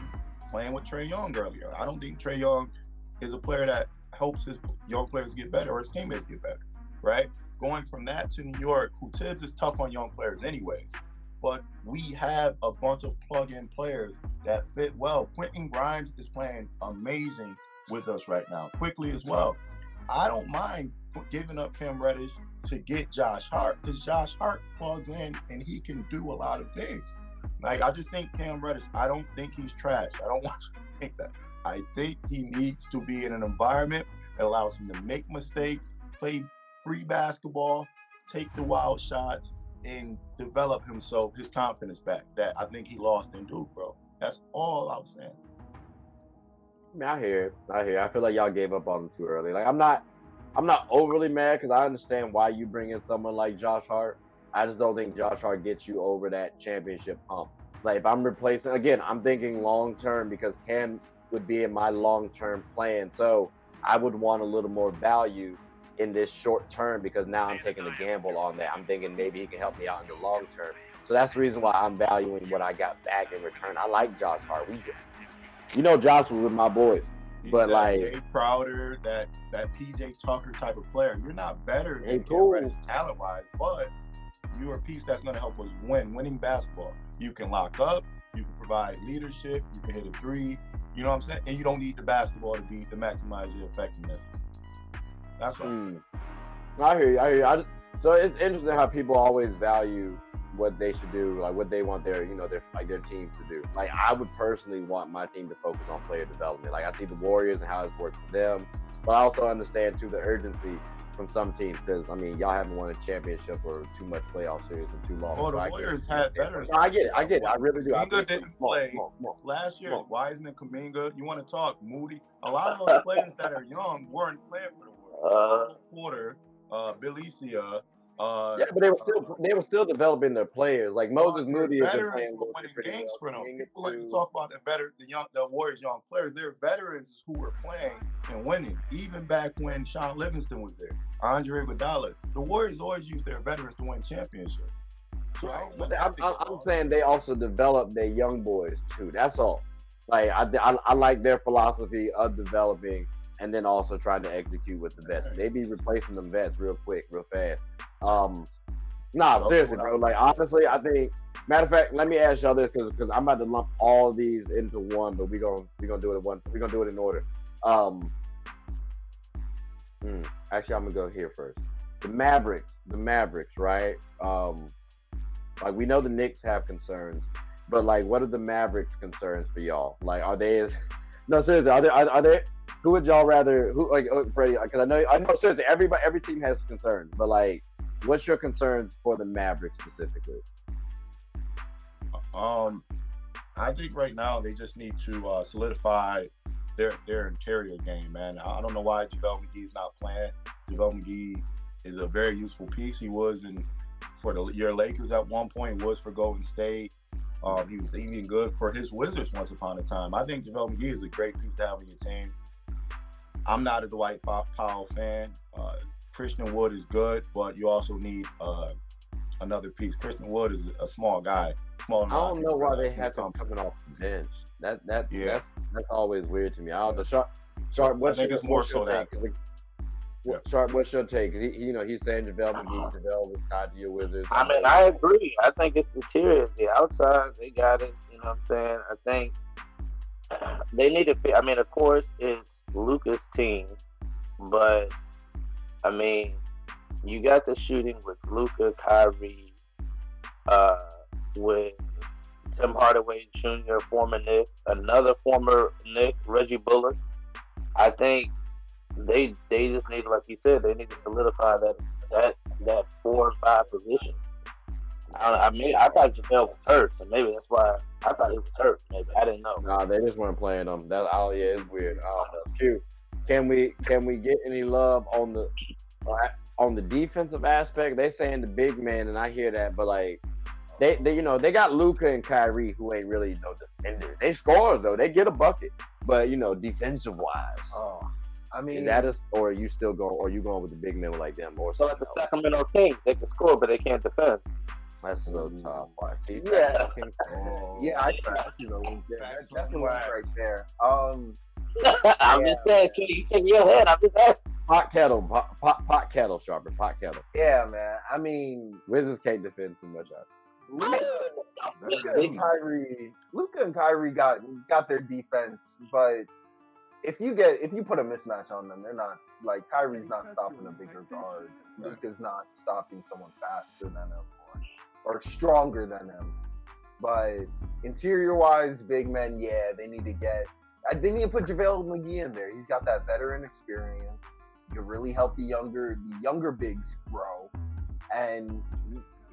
playing with Trae Young earlier. I don't think Trae Young is a player that helps his young players get better or his teammates get better, right? Going from that to New York, who Tibbs is tough on young players anyways, but we have a bunch of plug-in players that fit well. Quentin Grimes is playing amazing with us right now, quickly as well. I don't mind giving up Cam Reddish to get Josh Hart, because Josh Hart plugs in and he can do a lot of things. Like, I just think Cam Reddish, I don't think he's trash. I don't want you to think that. I think he needs to be in an environment that allows him to make mistakes, play free basketball, take the wild shots, and develop himself, his confidence back that I think he lost in Duke, bro. That's all I was saying. I mean, I hear it. I feel like y'all gave up on him too early. Like, I'm not overly mad because I understand why you bring in someone like Josh Hart. I just don't think Josh Hart gets you over that championship hump. Like, if I'm replacing, again, I'm thinking long term because Cam would be in my long-term plan. So I would want a little more value in this short term because now I'm taking a gamble on that. I'm thinking maybe he can help me out in the long term. So that's the reason why I'm valuing what I got back in return. I like Josh Hart. Josh was with my boys. But like Jay Crowder, that PJ Tucker type of player. You're not better than Cam Reddish talent-wise, but you're a piece that's going to help us winning basketball. You can lock up, you can provide leadership, you can hit a three. You know what I'm saying? And you don't need the basketball to maximize your effectiveness. That's all. I hear you. So it's interesting how people always value what they should do, like what they want their teams to do. Like, I would personally want my team to focus on player development. Like, I see the Warriors and how it's worked for them, but I also understand too the urgency from some teams because y'all haven't won a championship or too much playoff series in too long. Oh, the Warriors had veterans. No, I get it. I really do. Kuminga didn't play last year. Wiseman, Kuminga, you want to talk Moody? A lot of those players that are young weren't playing for the Warriors. Porter, Belicia. Yeah, but they were still developing their players. Like Moses Moody is playing winning games for them. People like to talk about the Warriors' young players. They're veterans who were playing and winning. Even back when Sean Livingston was there, Andre Iguodala. The Warriors always use their veterans to win championships. So I'm saying they also develop their young boys too. That's all. Like I like their philosophy of developing and then also trying to execute with the vets. They be replacing them vets real quick, real fast. Seriously, bro. Like, honestly, I think. Matter of fact, let me ask y'all this because I'm about to lump all of these into one, but we're gonna do it at once. We're gonna do it in order. Actually, I'm gonna go here first. The Mavericks, right? Like, we know the Knicks have concerns, but like, what are the Mavericks' concerns for y'all? Like, are they no, seriously, are they? Who would y'all rather? Freddie? Because I know. Seriously, every team has concerns, but like, what's your concerns for the Mavericks specifically? I think right now they just need to solidify their interior game, man. I don't know why JaVale McGee's not playing. JaVale McGee is a very useful piece. He was for your Lakers at one point. He was for Golden State. He was even good for his Wizards once upon a time. I think JaVale McGee is a great piece to have on your team. I'm not a Dwight Powell fan. Christian Wood is good, but you also need another piece. Christian Wood is a small guy. I don't know why they have him coming off the bench. That's always weird to me. I don't know. Sharp, what's your take? He's saying JaVale McGee, JaVale was tied to your Wizards. I mean, I agree. I think it's interior. The outside, they got it. You know what I'm saying? I think they need to. I mean, of course, it's Luka's team, but I mean, you got the shooting with Luka, Kyrie, with Tim Hardaway Jr., former Knick, another former Knick, Reggie Bullock. I think they just need, like you said, they need to solidify that 4 and 5 position. I thought JaVale was hurt, so maybe that's why I thought he was hurt. Maybe I didn't know. Nah, they just weren't playing him. That's yeah, it's weird. I don't know. Q, can we get any love on the defensive aspect? They saying the big man, and I hear that, but like they they got Luka and Kyrie who ain't really no defenders. They scorers though. They get a bucket, but defensive wise. Oh, I mean, is that or are you still going? Or are you going with the big men like them or so like the Sacramento Kings? They can score, but they can't defend. That's so tough. Yeah, I see the link there. That's definitely right there. I'm just saying, you take your head. I'm just asking. Pot kettle, Sharper. Pot kettle. Yeah, man. I mean, Wizards can't defend too much. Luka and Kyrie got their defense, but if you put a mismatch on them, they're not like Kyrie's not stopping a bigger guard. Luka's not stopping someone faster than him or stronger than him. But interior-wise, big men, yeah, they need to put JaVale McGee in there. He's got that veteran experience. You can really help the younger bigs grow. And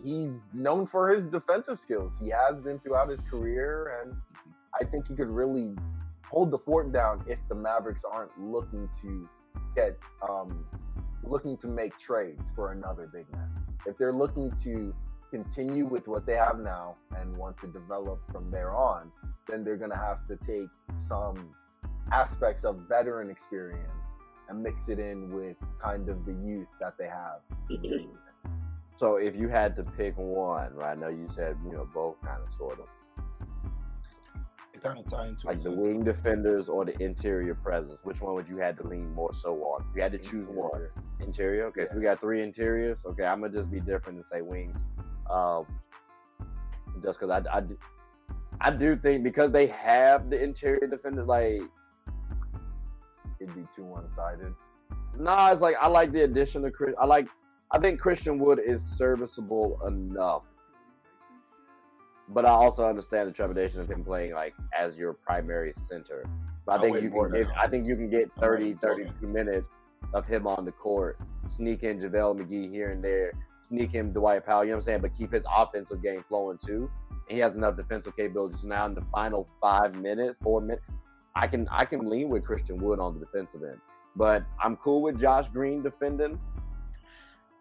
he's known for his defensive skills. He has been throughout his career, and I think he could really hold the fort down if the Mavericks aren't looking to make trades for another big man. If they're looking to continue with what they have now and want to develop from there on, then they're going to have to take some aspects of veteran experience and mix it in with kind of the youth that they have. So if you had to pick one, right? I know you said, both kind of sort of. It kind of tie into like the wing defenders or the interior presence. Which one would you had to lean more so on? If you had to choose one. Interior? Okay, so we got 3 interiors. Okay, I'm going to just be different and say wings. Just because I do think because they have the interior defenders, like it'd be too one-sided. Nah, it's like I like the addition of Chris. I think Christian Wood is serviceable enough, but I also understand the trepidation of him playing like as your primary center. But I think you can get 30, 32 minutes of him on the court, sneak in JaVale McGee here and there. Sneak him Dwight Powell, you know what I'm saying? But keep his offensive game flowing too. And he has enough defensive capabilities. So now in the final 4 minutes, I can lean with Christian Wood on the defensive end. But I'm cool with Josh Green defending.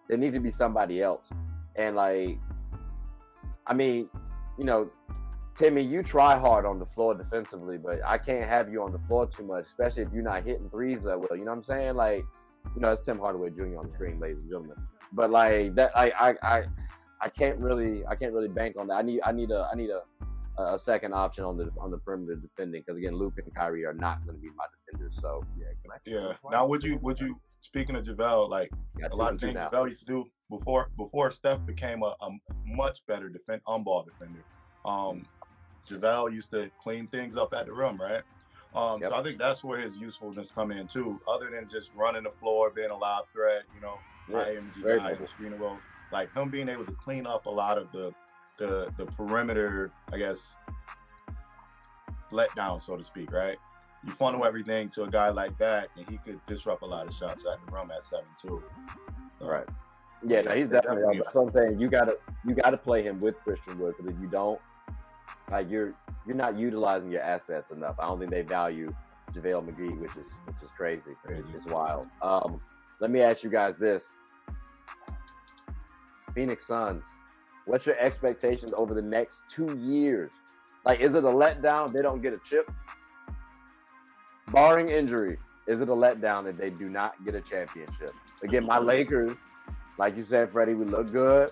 There needs to be somebody else. And Timmy, you try hard on the floor defensively, but I can't have you on the floor too much, especially if you're not hitting threes that well. You know what I'm saying? It's Tim Hardaway Jr. on the screen, ladies and gentlemen. But like that, I can't really bank on that. I need a second option on the perimeter defending because again, Luka and Kyrie are not going to be my defenders. So yeah. Now, would you speaking of JaVale, like a lot of things JaVale used to do before Steph became a much better on-ball defender. JaVale used to clean things up at the rim, right? So I think that's where his usefulness come in too. Other than just running the floor, being a loud threat, high energy guy in the screener roles, like him being able to clean up a lot of the perimeter, I guess, let down, so to speak, right? You funnel everything to a guy like that, and he could disrupt a lot of shots at the rim at 7-2. Right. Yeah, no, he's definitely. That's what I'm saying. You gotta play him with Christian Wood because if you don't, like you're not utilizing your assets enough. I don't think they value JaVale McGee, which is crazy. It's wild. Let me ask you guys this: Phoenix Suns, what's your expectations over the next 2 years? Like, is it a letdown if they don't get a chip? Barring injury, is it a letdown if they do not get a championship? Again, my Lakers, like you said, Freddie, we look good.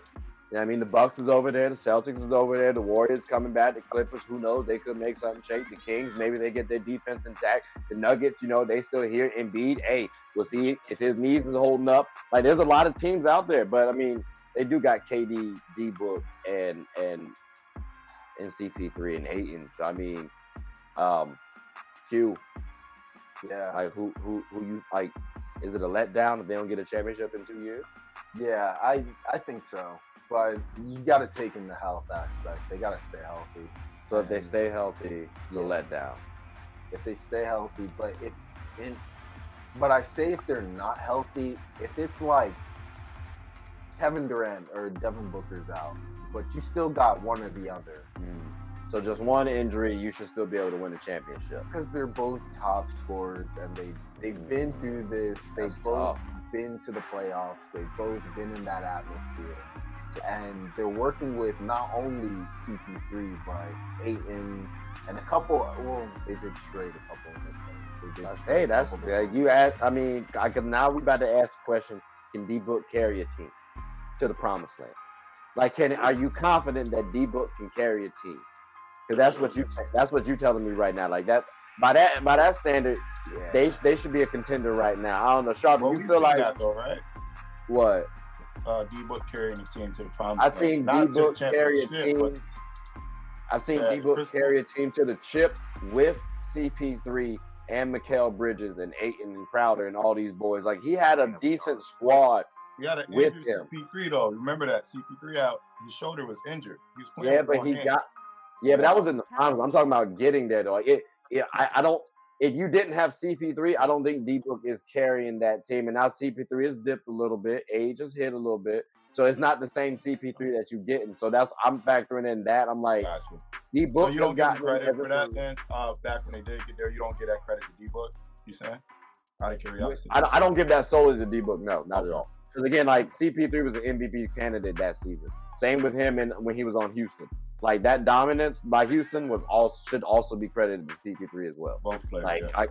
You know what I mean? The Bucks is over there. The Celtics is over there. The Warriors coming back. The Clippers, who knows? They could make something shake. The Kings, maybe they get their defense intact. The Nuggets, they still here. Embiid, hey, we'll see if his knees is holding up. Like, there's a lot of teams out there. But, I mean, they do got KD, D-Book, and CP3 and Ayton. So, I mean, Q. Yeah. Like, who you, like, is it a letdown if they don't get a championship in 2 years? Yeah, I think so. But you got to take in the health aspect. They got to stay healthy. So if they stay healthy, it's a letdown. If they stay healthy, but I say if they're not healthy, if it's like Kevin Durant or Devin Booker's out, but you still got one or the other. So just one injury, you should still be able to win a championship. Because they're both top scorers, and they've been through this. They've both been to the playoffs. They've both been in that atmosphere. And they're working with not only CP3, but Ayton and a couple. Well, they did trade a couple of them. Hey, that's you ask. I mean, now we about to ask the question: can D-Book carry a team to the promised land? Like, are you confident that D-Book can carry a team? Because that's what you telling me right now. Like that by that standard, they should be a contender right now. I don't know, Sharp. You feel like that though, right? What? D-Book carrying the team to the promised I've seen D-Book carry a team. I've seen D-Book carry a team to the chip with CP3 and Mikal Bridges and Ayton and Crowder and all these boys. Like, he had a decent squad. He had an with injured him. CP3 though. Remember that CP3 out. His shoulder was injured. He was playing. Yeah, but he got. Yeah, but that was in the finals. I'm talking about getting there though. I don't. If you didn't have CP3, I don't think D-Book is carrying that team. And now CP3 has dipped a little bit. Age has hit a little bit. So it's not the same CP3 that you getting. So I'm factoring in that. I'm like, D-Book. So you don't get credit for that then? Back when they did get there, you don't give that credit to D-Book? You saying? Out of curiosity. I don't give that solely to D-Book. No, not at all. Because again, like CP3 was an MVP candidate that season. Same with him and when he was on Houston. Like that dominance by Houston should also be credited to CP3 as well. Both players. Like,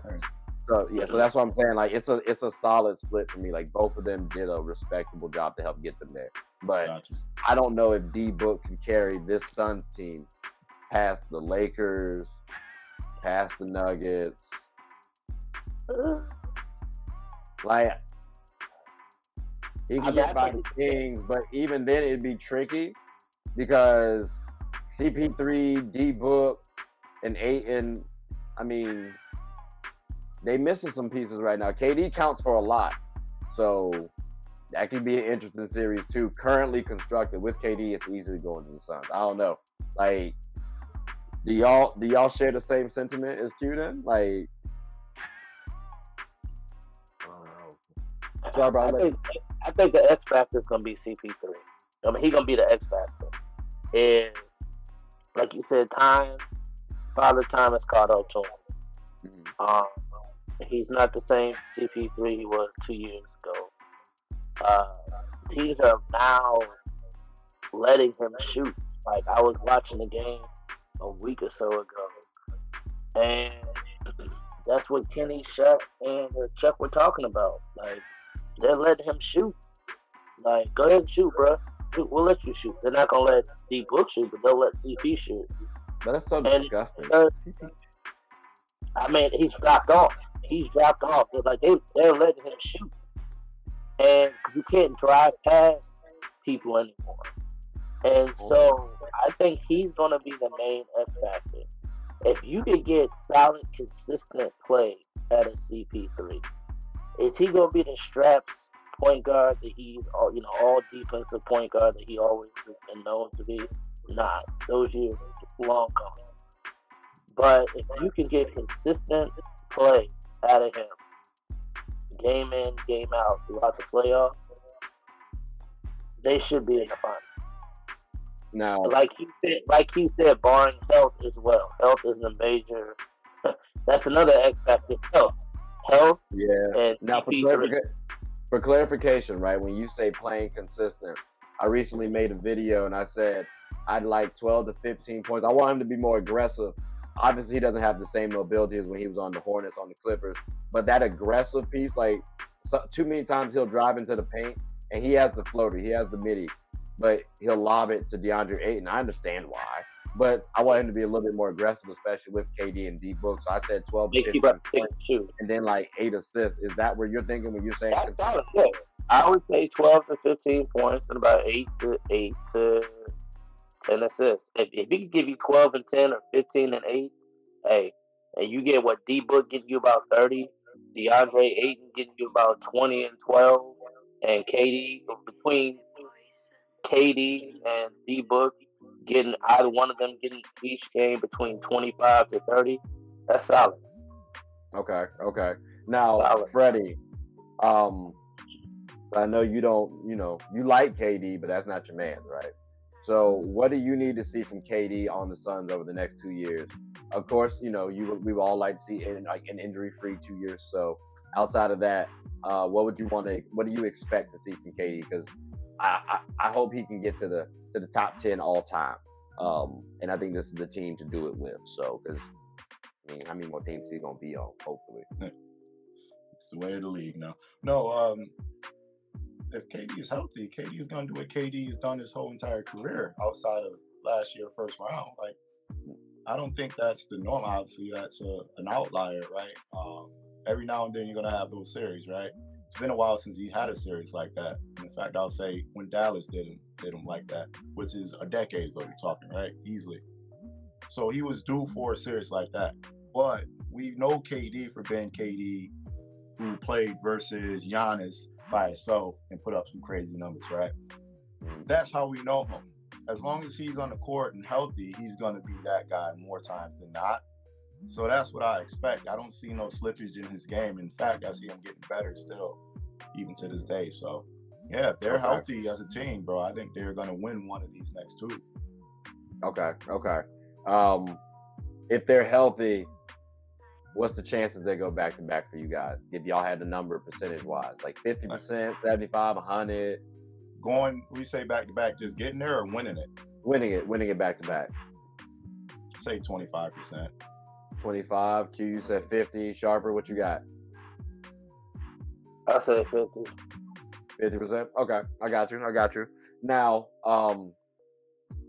so that's what I'm saying. Like it's a solid split for me. Like both of them did a respectable job to help get them there. But I don't know if D-Book can carry this Suns team past the Lakers, past the Nuggets. Like he can get by the Kings, but even then it'd be tricky because CP3, D-Book, and Ayton, I mean, they missing some pieces right now. KD counts for a lot. So that could be an interesting series too. Currently constructed with KD, it's easy to go into the Suns. I don't know. Like, do y'all share the same sentiment as Q then? Like, I think the X factor is gonna be CP3. I mean, he's gonna be the X factor. And like you said, Father Time has caught up to him. He's not the same CP3 he was 2 years ago. Teams are now letting him shoot. Like, I was watching the game a week or so ago, and that's what Kenny, Shaq, and Chuck were talking about. Like, they're letting him shoot. Like, go ahead and shoot, bro. We'll let you shoot. They're not gonna let D-Book shoot, but they'll let CP shoot. But that's so disgusting. I mean, he's dropped off. Like they're letting him shoot, and because he can't drive past people anymore. And so I think he's gonna be the main X factor. If you can get solid, consistent play out of CP3, is he gonna be the straps point guard that he's, all defensive point guard that he always has been known to be? Not. Those years are long gone. But if you can get consistent play out of him, game in, game out throughout the playoffs, they should be in the finals. No. Like he said, barring health as well. Health is a major. That's another X factor. Health. Yeah. And now for clarification, right? When you say playing consistent, I recently made a video and I said I'd like 12 to 15 points. I want him to be more aggressive. Obviously, he doesn't have the same mobility as when he was on the Hornets, on the Clippers. But that aggressive piece, like too many times he'll drive into the paint and he has the floater, he has the midi, but he'll lob it to DeAndre Ayton. I understand why, but I want him to be a little bit more aggressive, especially with KD and D-Book. So I said 12 to 15 points and then like 8 assists. Is that where you're thinking when you're saying? That's solid, yeah. I would say 12 to 15 points and about 8 to 10 assists. If he can give you 12 and 10 or 15 and 8, hey, and you get what D-Book gives you about 30, DeAndre Ayton getting you about 20 and 12, and KD, between KD and D-Book, getting either one of them getting each game between 25 to 30, that's solid. Okay. Now, solid. Freddie, I know you don't, you like KD, but that's not your man, right? So what do you need to see from KD on the Suns over the next 2 years? Of course, we would all like to see an injury-free 2 years. So outside of that, what do you expect to see from KD? Because I hope he can get to the top 10 all time. And I think this is the team to do it with. So, because how many more teams is he gonna be on? Hopefully, it's the way of the league now. No, if KD is healthy, KD is gonna do what KD has done his whole entire career outside of last year first round. Like, I don't think that's the norm. Obviously, that's an outlier, right? Every now and then you're gonna have those series, right? It's been a while since he had a series like that. In fact, I'll say when Dallas did him like that, which is a decade ago. You're talking, right? Easily. So he was due for a series like that. But we know KD for being KD, who played versus Giannis by himself and put up some crazy numbers, right? That's how we know him. As long as he's on the court and healthy, he's gonna be that guy more times than not. So that's what I expect. I don't see no slippage in his game. In fact, I see him getting better still, even to this day. So, yeah, if they're healthy as a team, bro, I think they're going to win one of these next two. Okay. If they're healthy, what's the chances they go back-to-back for you guys? If y'all had the number percentage-wise, like 50%, 75, 100? We say back-to-back, just getting there or winning it? Winning it back-to-back. Say 25%. 25. Q, you said 50. Sharper, what you got? I said 50. 50%? Okay, I got you. Now,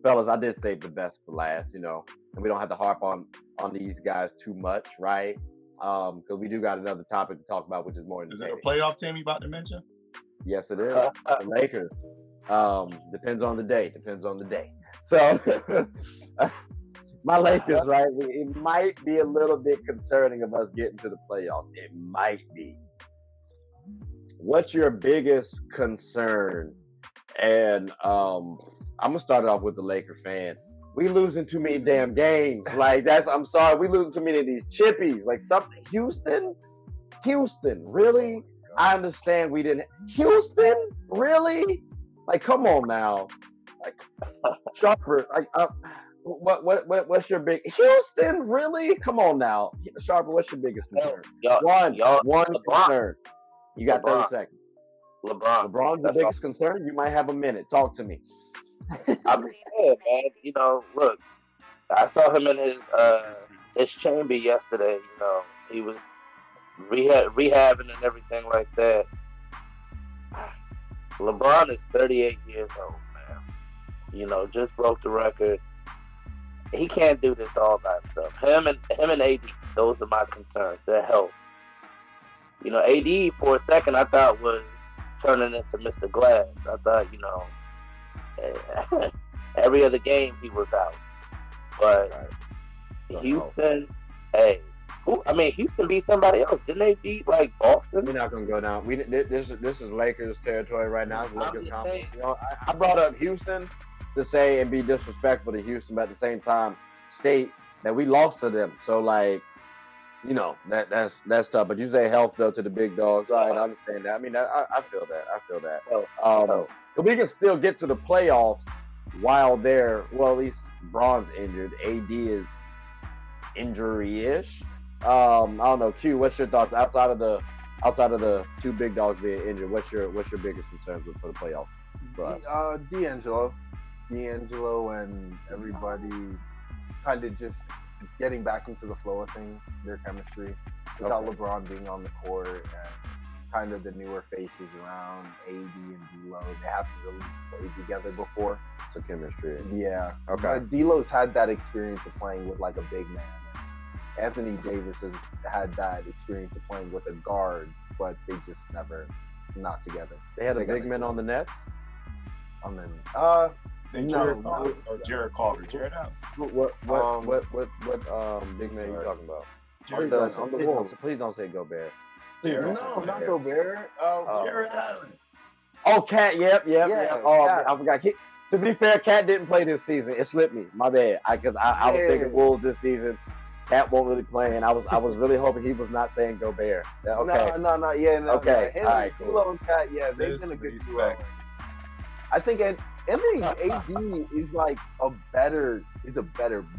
fellas, I did save the best for last, and we don't have to harp on these guys too much, right? Because we do got another topic to talk about, which is more entertaining. Is it a playoff team you about to mention? Yes, it is. The Lakers. Depends on the day. So, my Lakers, right? It might be a little bit concerning of us getting to the playoffs. It might be. What's your biggest concern? And I'm gonna start it off with the Laker fan. We losing too many damn games. Like I'm sorry, we losing too many of these chippies. Like something. Houston, really? I understand we didn't. Houston, really? Like, come on now. Like, Sharper. Like, what's your big Houston? Really? Come on now, Sharper. What's your biggest concern? One concern. You got 30 seconds. LeBron's the biggest concern. You might have a minute. Talk to me. I'm scared, man. Look, I saw him in his chamber yesterday. He was rehabbing and everything like that. LeBron is 38 years old, man. Just broke the record. He can't do this all by himself. Him and AD, those are my concerns. Their health. AD for a second I thought was turning into Mr. Glass. I thought, every other game he was out. But Houston, Houston beat somebody else. Didn't they beat like Boston? We're not gonna go down. This is Lakers territory right now. It's Lakers conference. I brought up Houston to say and be disrespectful to Houston, but at the same time state that we lost to them. So that's tough. But you say health though to the big dogs. All right, I understand that. I mean, I feel that. But we can still get to the playoffs while they're at least Bron's injured. AD is injury-ish. I don't know. Q, what's your thoughts outside of the two big dogs being injured? What's your biggest concerns for the playoffs for us? D'Angelo and everybody kind of just getting back into the flow of things, their chemistry, without LeBron being on the court and kind of the newer faces around AD and D'Lo. They haven't really played together before. So chemistry. Yeah. Okay. But D'Lo's had that experience of playing with like a big man. Anthony Davis has had that experience of playing with a guard, but they just never not together. They had a big man on the Nets? Jared Carver or Jared Carver? Jared Allen. What big man are you talking about? Please don't say Gobert. No, not Gobert. Jared Allen. Oh, Cat. Yep. Oh, I forgot. To be fair, Cat didn't play this season. It slipped me. My bad. I was thinking Wolves this season. Cat won't really play, and I was really hoping he was not saying Gobert. Okay. No. Okay. All right. Cool. Cat, they've been a good duo. I think I think AD is like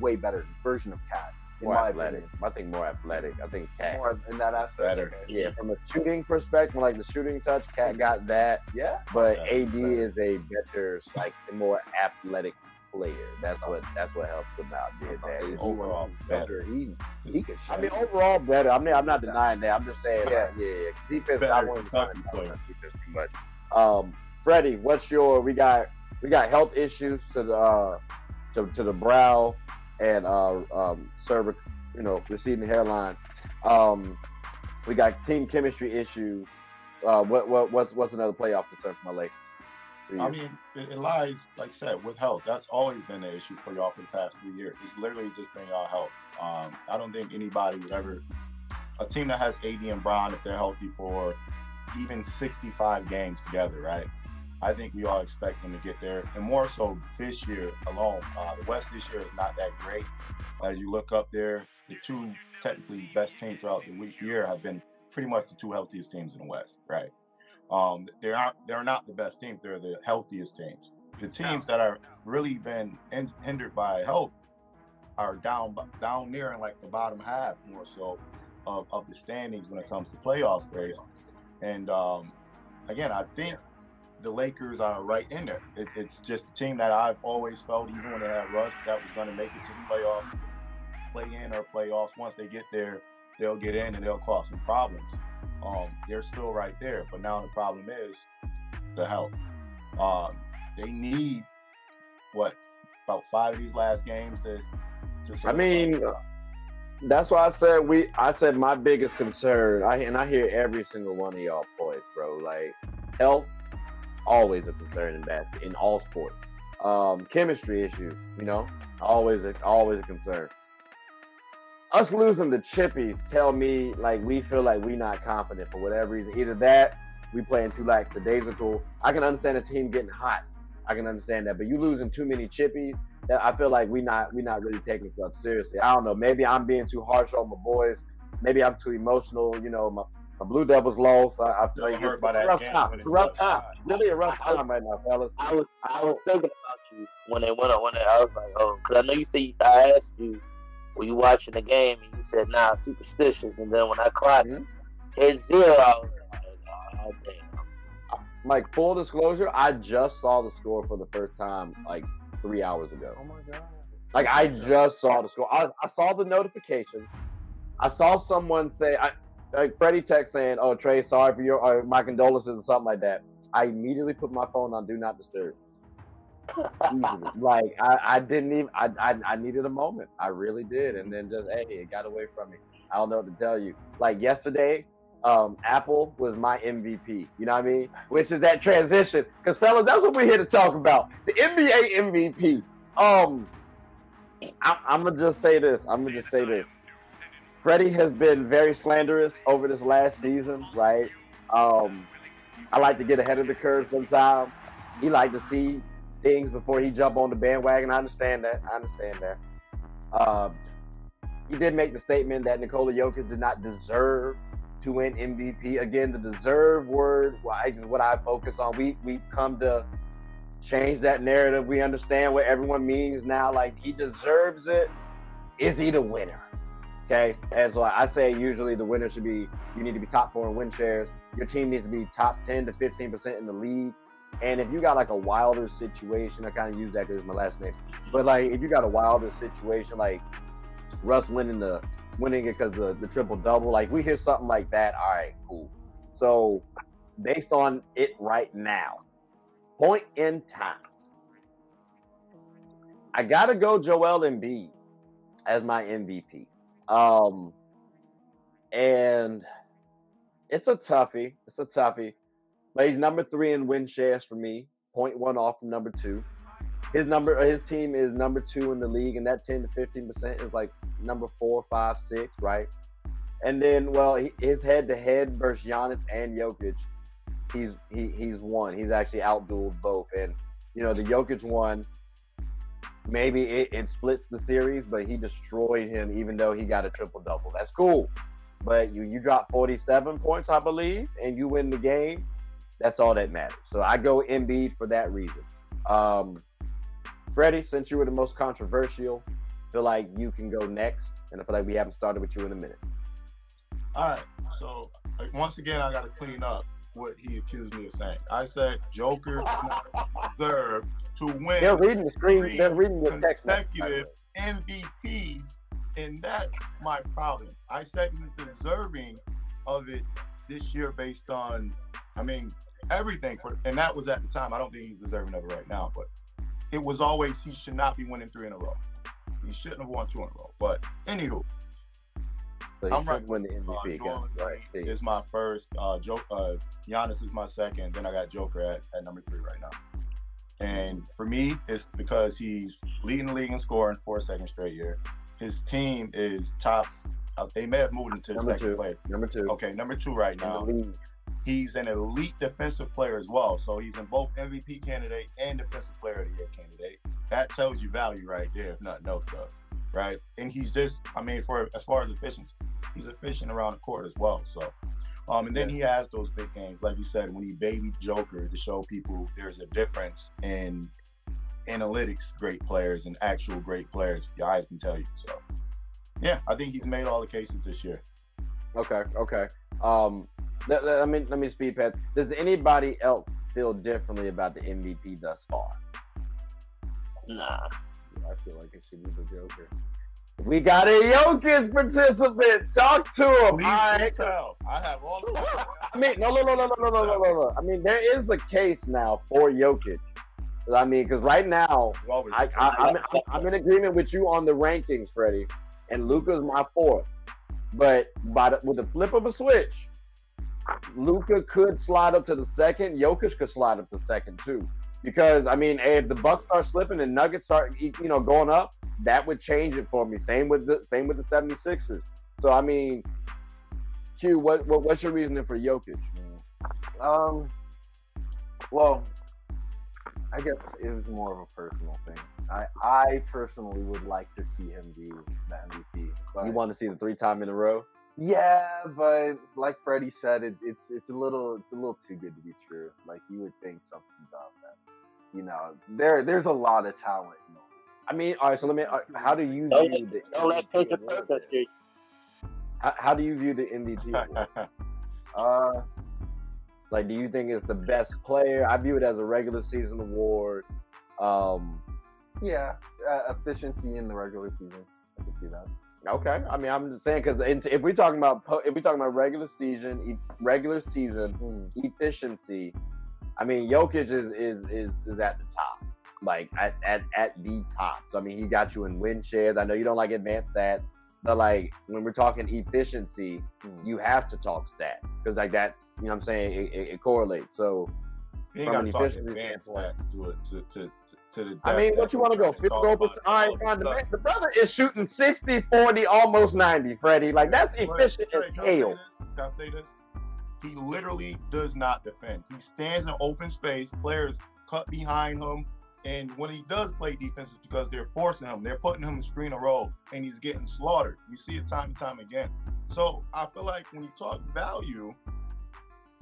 way better version of Cat. More athletic. I think more athletic. I think Cat. More in that aspect. Better. Yeah, from a shooting perspective, like the shooting touch, Cat got that. Yeah. But AD is a better, like, more athletic player. That's what helps him out. That overall better. He could shoot. I mean, overall better. I'm not denying that. I'm just saying, yeah. Defense. I won't defense too much. Freddie, we got health issues to the brow and cervical, receding hairline. We got team chemistry issues. What's another playoff concern for my Lakers? I mean, it lies, like I said, with health. That's always been the issue for y'all for the past 3 years. It's literally just been y'all health. I don't think anybody would ever, a team that has AD and Brown, if they're healthy for even 65 games together, right? I think we all expect them to get there. And more so this year alone. The West this year is not that great. As you look up there, the two technically best teams throughout the year have been pretty much the two healthiest teams in the West, right? They're not the best teams. They're the healthiest teams. The teams that are really been hindered by health are down near in like the bottom half more so of the standings when it comes to playoff race. And again, I think the Lakers are right in there. It's just a team that I've always felt, even when they had Russ, that was going to make it to the playoffs, play in or playoffs. Once they get there, they'll get in and they'll cause some problems. They're still right there, but now the problem is the health. They need about 5 of these last games to I mean, that's why I said my biggest concern. I hear every single one of y'all boys, bro. Like, health, always a concern in all sports. Chemistry issues, always a concern. Us losing the chippies tell me like we feel like we not confident for whatever reason. Either that, we playing too lackadaisical. I can understand a team getting hot. I can understand that, but you losing too many chippies, I feel like we not really taking stuff seriously. I don't know. Maybe I'm being too harsh on my boys. Maybe I'm too emotional. My Blue Devils lost. I feel like it's a rough time. It's a rough time. Really a rough time right now, fellas. I was thinking about you when they went on. I was like, oh, because I know you said I asked you, were you watching the game? And you said, nah, superstitious. And then when I clocked it 0, I was like, oh, damn. Like, full disclosure, I just saw the score for the first time like 3 hours ago. Oh my God. Like, I just saw the score. I saw the notification. I saw someone say, like Freddie text saying, "Oh, Trey, sorry for my condolences," or something like that. I immediately put my phone on Do Not Disturb. Easily. Like, I didn't even. I needed a moment. I really did, and then just it got away from me. I don't know what to tell you. Like yesterday, Apple was my MVP. You know what I mean? Which is that transition. Because fellas, that's what we're here to talk about. The NBA MVP. I'm gonna just say this. Freddie has been very slanderous over this last season, right? I like to get ahead of the curve sometimes. He like to see things before he jump on the bandwagon. I understand that. He did make the statement that Nikola Jokic did not deserve to win MVP. Again, the deserve word is what I focus on. We've come to change that narrative. We understand what everyone means now. Like, he deserves it. Is he the winner? Okay, and so I say usually the winner should be, you need to be top 4 in win shares. Your team needs to be top 10 to 15% in the league. And if you got like a Wilder situation, I kind of use that because it's my last name. But like, if you got a Wilder situation, like Russ winning it because the triple double, like we hear something like that, all right, cool. So based on it right now, point in time, I gotta go Joel Embiid as my MVP. And it's a toughie. But he's number 3 in win shares for me, 0.1 off from number 2. His team is number 2 in the league, and that 10 to 15% is like number 4, 5, 6, right? And then, his head-to-head versus Giannis and Jokic, he's won. He's actually outdueled both. And the Jokic one, maybe it splits the series, but he destroyed him even though he got a triple-double. That's cool. But you drop 47 points, I believe, and you win the game. That's all that matters. So I go Embiid for that reason. Freddie, since you were the most controversial, feel like you can go next, and I feel like we haven't started with you in a minute. All right, so once again, I got to clean up what he accused me of saying. I said Joker does not deserve to win. They're reading the screen. They're reading the text. Consecutive MVPs, and that's my problem. I said he's deserving of it this year based on, everything. And that was at the time. I don't think he's deserving of it right now, but it was always he should not be winning 3 in a row. He shouldn't have won 2 in a row. But anywho, so I'm right. Win the MVP Joel is my first. Giannis is my second. Then I got Joker at number 3 right now. And for me, it's because he's leading the league in scoring for a second straight year. His team is top. They may have moved into the second place. Number 2. Okay, number 2 right now. He's an elite defensive player as well. So he's in both MVP candidate and Defensive Player of the Year candidate. That tells you value right there, if nothing else does, right? And he's just, as far as efficiency, he's efficient around the court as well. So, and then he has those big games, like you said, when he babied Joker to show people there's a difference in analytics great players and actual great players. Your eyes can tell you. So, yeah, I think he's made all the cases this year. Okay. Let me speed past. Does anybody else feel differently about the MVP thus far? Nah. I feel like it should be the Joker. We got a Jokic participant. Talk to him. Please tell. I have all the no. There is a case now for Jokic. Because right now, I'm in agreement with you on the rankings, Freddie. And Luka's my 4th. But with the flip of a switch, Luka could slide up to the 2nd. Jokic could slide up to 2nd too. Because if the Bucks start slipping and Nuggets start, going up, that would change it for me. Same with the 76ers. So Q, what's your reasoning for Jokic? Well, I guess it was more of a personal thing. I personally would like to see him be the MVP. But you want to see the 3-time in a row? Yeah, but like Freddie said, it's a little too good to be true. Like you would think something about that. There's a lot of talent. All right. So how do you view the? Don't let Paper protest you. How do you view the MVP? Do you think it's the best player? I view it as a regular season award. Yeah, efficiency in the regular season. I can see that. Okay, I'm just saying because if we're talking about regular season efficiency, Jokic is at the top, like at the top. So he got you in win shares. I know you don't like advanced stats, but when we're talking efficiency, you have to talk stats because that's what I'm saying it correlates. So you ain't got to talk advanced stats to the what you want to go? 50%? All right, fine. The brother is shooting 60, 40, almost 90, Freddie. That's efficient as hell. Can I say this? He literally does not defend. He stands in open space. Players cut behind him. And when he does play defense, it's because they're forcing him. They're putting him in screen and roll, and he's getting slaughtered. We see it time and time again. So I feel like when you talk value,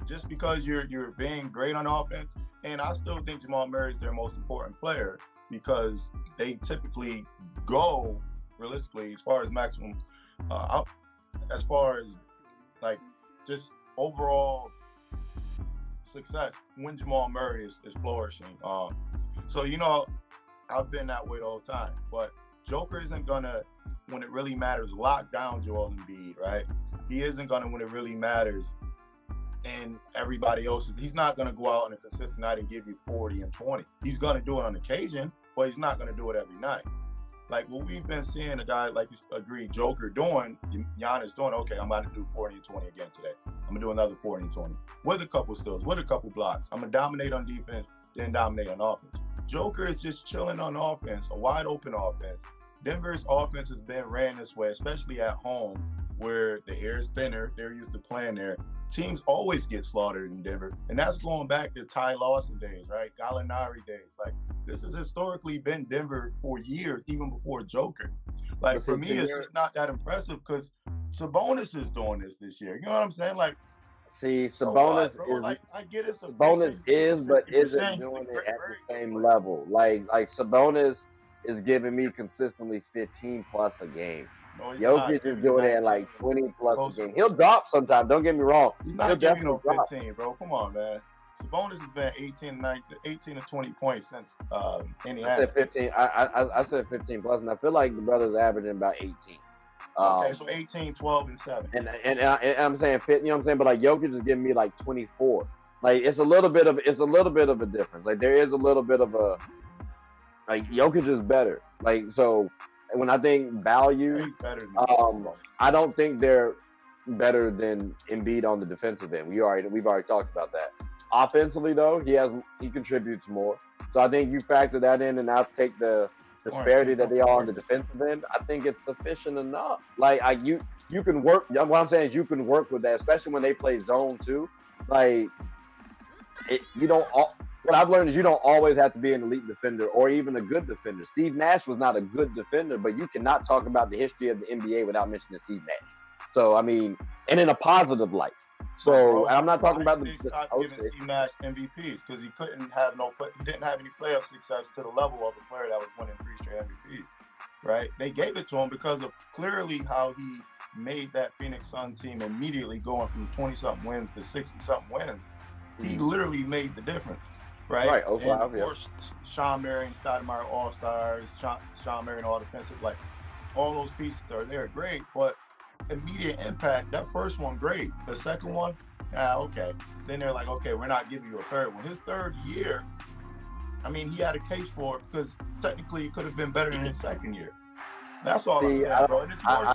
just because you're being great on offense, and I still think Jamal Murray is their most important player because they typically go realistically as far as maximum, as far as just overall success when Jamal Murray is flourishing. So I've been that way the whole time, but Joker isn't gonna, when it really matters, lock down Joel Embiid, right? He isn't gonna, when it really matters, and everybody else, he's not going to go out on a consistent night and give you 40 and 20. He's going to do it on occasion, but he's not going to do it every night. What we've been seeing a guy, like you agreed, Joker doing, Giannis doing, okay, I'm about to do 40 and 20 again today. I'm going to do another 40 and 20 with a couple steals, with a couple blocks. I'm going to dominate on defense, then dominate on offense. Joker is just chilling on offense, a wide open offense. Denver's offense has been ran this way, especially at home, where the air is thinner. They're used to playing there. Teams always get slaughtered in Denver. And that's going back to Ty Lawson days, right? Gallinari days. This has historically been Denver for years, even before Joker. For me, it's just not that impressive because Sabonis is doing this year. You know what I'm saying? See, So Sabonis what, bro? is Like, I get it. Sabonis is, but isn't 60%. doing it at the same level. Like Sabonis is giving me consistently 15 plus a game. No, he's Jokic is doing it at like 20 plus a game. He'll drop sometimes. Don't get me wrong. He's He'll not giving you definitely no drop. 15, bro. Come on, man. Sabonis has been 18 to 20 points since Indiana. I said 15. I said 15 plus, and I feel like the brother's averaging about 18. Okay, so 18, 12, and 7. And I'm saying fit, you know what I'm saying? But like Jokic is giving me like 24. Like it's a little bit of a difference. Like there is a little bit of a like Jokic is better. Like so when I think value, I don't think they're better than Embiid on the defensive end. We've already talked about that. Offensively though, he contributes more. So I think you factor that in, and I'll take the disparity that they are on the defensive end. I think it's sufficient enough. Like you can work. What I'm saying is you can work with that, especially when they play zone too. Like what I've learned is you don't always have to be an elite defender or even a good defender. Steve Nash was not a good defender, but you cannot talk about the history of the NBA without mentioning Steve Nash. So I mean, and in a positive light. So bro, I'm not talking about they stopped giving Steve Nash MVPs because he didn't have any playoff success to the level of a player that was winning 3 straight MVPs. Right? They gave it to him because of clearly how he made that Phoenix Sun team immediately going from 20-something wins to 60-something wins. He literally made the difference. Right? Right. And of course, Sean Marion, Stoudemire All-Stars, Sean Marion All Defensive, like all those pieces are there, great, but immediate impact. That first one, great. The second one, okay. Then they're like, okay, we're not giving you a third one. His third year, I mean, he had a case for it because technically it could have been better than his second year. That's all I'm saying, bro. And it's more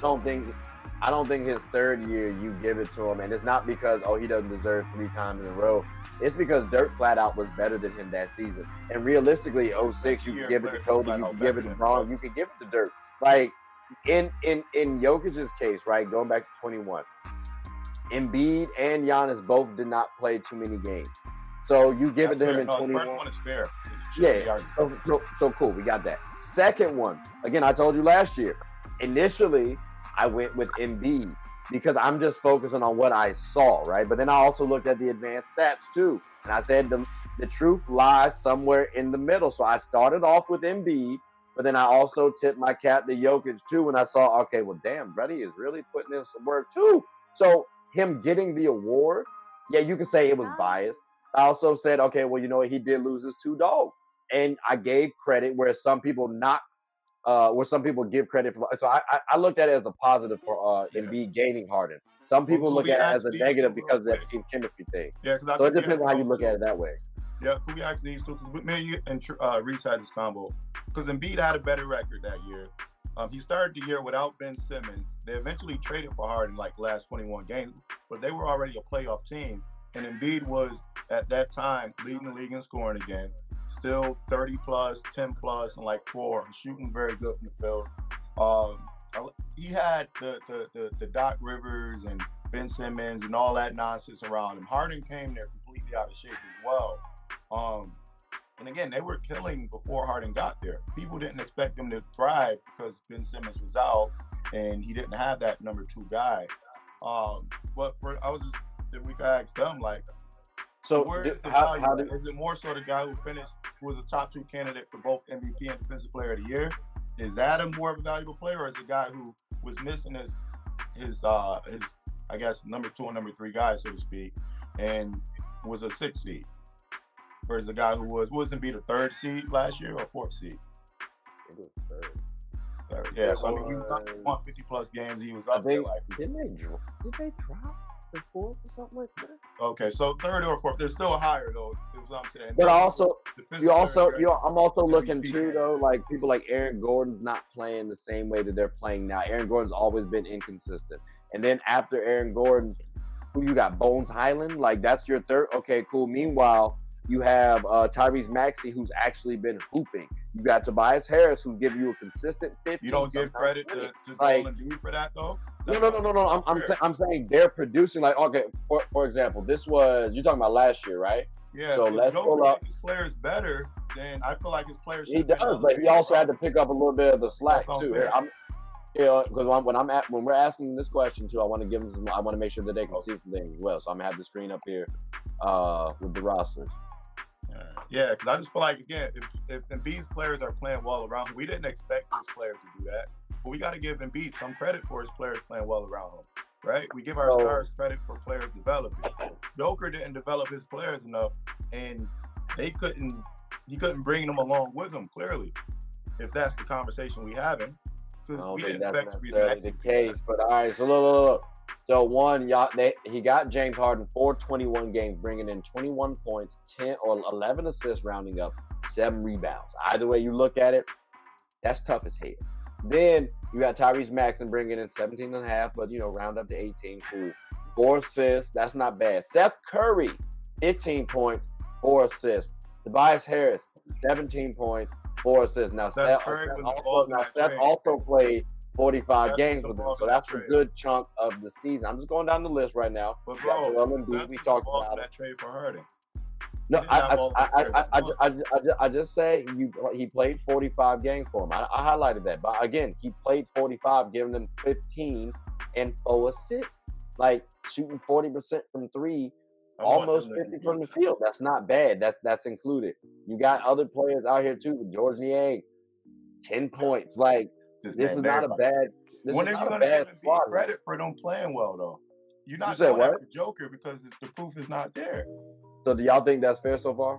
I don't think his third year you give it to him, and it's not because he doesn't deserve 3 times in a row. It's because Dirk flat out was better than him that season. And realistically, 06, you can give it to Kobe, you can give it to Bron, you can give it to Dirk. Like in Jokic's case, right, going back to 21, Embiid and Giannis both did not play too many games. So you give it to him in 21. The first one is fair. Yeah. So cool. We got that. Second one, again, I told you last year. Initially, I went with Embiid because I'm just focusing on what I saw, right? But then I also looked at the advanced stats too, and I said the truth lies somewhere in the middle. So I started off with Embiid, but then I also tipped my cap to Jokic too when I saw, okay, well, damn, Brady is really putting in some work too. So him getting the award, yeah, you can say it was biased. I also said, okay, well, you know what? He did lose his 2 dogs. And I gave credit where some people give credit for. So I looked at it as a positive for Embiid gaining Harden. Some people look at it as a negative because of that team chemistry thing. Yeah, so it depends on how you look at it that way. Yeah, could we ask these two? Because me and you and Reese had this combo. Because Embiid had a better record that year. He started the year without Ben Simmons. They eventually traded for Harden like the last 21 games, but they were already a playoff team. And Embiid was, at that time, leading the league in scoring again. Still 30 plus, 10 plus, and like 4, shooting very good from the field. He had the Doc Rivers and Ben Simmons and all that nonsense around him. Harden came there completely out of shape as well. And again, they were killing before Harden got there. People didn't expect him to thrive because Ben Simmons was out and he didn't have that number 2 guy. But we could ask them, like, so where is the value? Is it more so the guy who was a top 2 candidate for both MVP and Defensive Player of the Year? Is that a more of a valuable player, or is it a guy who was missing his I guess number 2 and number 3 guys, so to speak, and was a 6th seed? Versus the guy who wasn't be the 3rd seed last year or 4th seed? It was 3rd. Yeah, so I mean, he won 50 plus games. He was up there. Like, did they drop the 4th or something like that? Okay, so 3rd or 4th, they're still higher though. Is what I'm saying. But I'm also looking too though, like people like Aaron Gordon's not playing the same way that they're playing now. Aaron Gordon's always been inconsistent. And then after Aaron Gordon, who you got? Bones Highland, like that's your 3rd. Okay, cool. Meanwhile, you have Tyrese Maxey, who's actually been hooping. You got Tobias Harris, who give you a consistent 50. You don't give credit to Joel Embiid for that, though? No. I'm saying they're producing. Like, okay, for example, this was, you're talking about last year, right? Yeah, so let's pull up. His players better, then I feel like his players. He does, but he also had to pick up a little bit of the slack too. Yeah, because when we're asking this question too, I want to give them some. I want to make sure that they can see some things as well. So I'm gonna have the screen up here with the rosters. Yeah, because I just feel like, again, if Embiid's players are playing well around him, we didn't expect his players to do that, but we got to give Embiid some credit for his players playing well around him, right? We give our stars credit for players developing. Joker didn't develop his players enough, and he couldn't bring them along with him, clearly, if that's the conversation we having. Because we didn't expect to be the case. But all right, so look. So he got James Harden for 21 games, bringing in 21 points, 10 or 11 assists, rounding up 7 rebounds. Either way you look at it, that's tough as hell. Then you got Tyrese Maxey bringing in 17.5, but round up to 18. Cool. 4 assists, that's not bad. Seth Curry, 15 points, 4 assists. Tobias Harris, 17 points, 4 assists. Now Seth also played 45 games with them, so that's a good chunk of the season. I'm just going down the list right now. But bro, we talked about that trade for Harden. No, I just say he played 45 games for him. I highlighted that, but again, he played 45, giving them 15 and 4 assists, like shooting 40% from 3. Almost 50 from the field. That's not bad. That's included. You got other players out here too. George Niang, 10 points. Like this is not a bad. When are you gonna give Embiid credit for them playing well though? You're not doing that with Joker because the proof is not there. So do y'all think that's fair so far?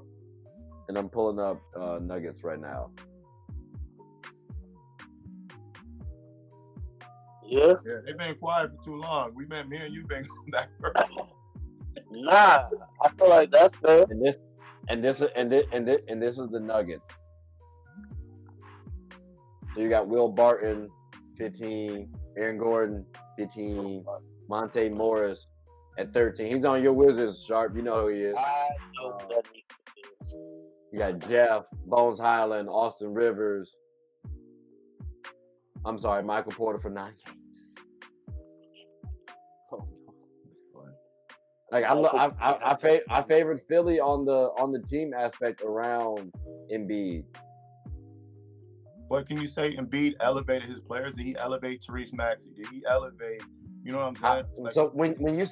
And I'm pulling up Nuggets right now. Yeah, they've been quiet for too long. Me and you been going back for long. Nah, I feel like that's fair. And this is the Nuggets. So you got Will Barton, 15, Aaron Gordon, 15, Monte Morris at 13. He's on your Wizards, Sharp. You know who he is. I know that he is. You got Jeff, Bones Highland, Austin Rivers. I'm sorry, Michael Porter for 9 games. Like I favored Philly on the team aspect around Embiid. But can you say Embiid elevated his players? Did he elevate Tyrese Maxey? Did he elevate? You know what I'm saying? So when you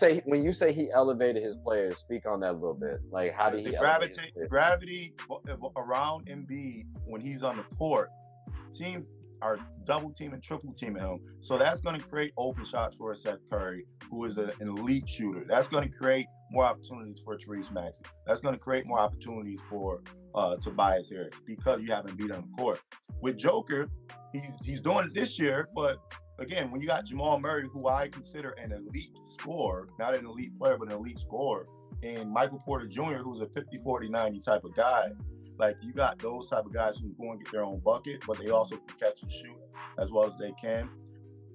say he elevated his players, speak on that a little bit. Like how did he elevate the gravity around Embiid when he's on the court? Team are double teaming, triple teaming him. So that's going to create open shots for Seth Curry, who is an elite shooter. That's going to create more opportunities for Tyrese Maxey. That's going to create more opportunities for Tobias Harris because you haven't beat on the court. With Joker, he's doing it this year, but again, when you got Jamal Murray, who I consider an elite scorer, not an elite player, but an elite scorer, and Michael Porter Jr., who's a 50-40-90 type of guy, like you got those type of guys who go and get their own bucket, but they also can catch and shoot as well as they can.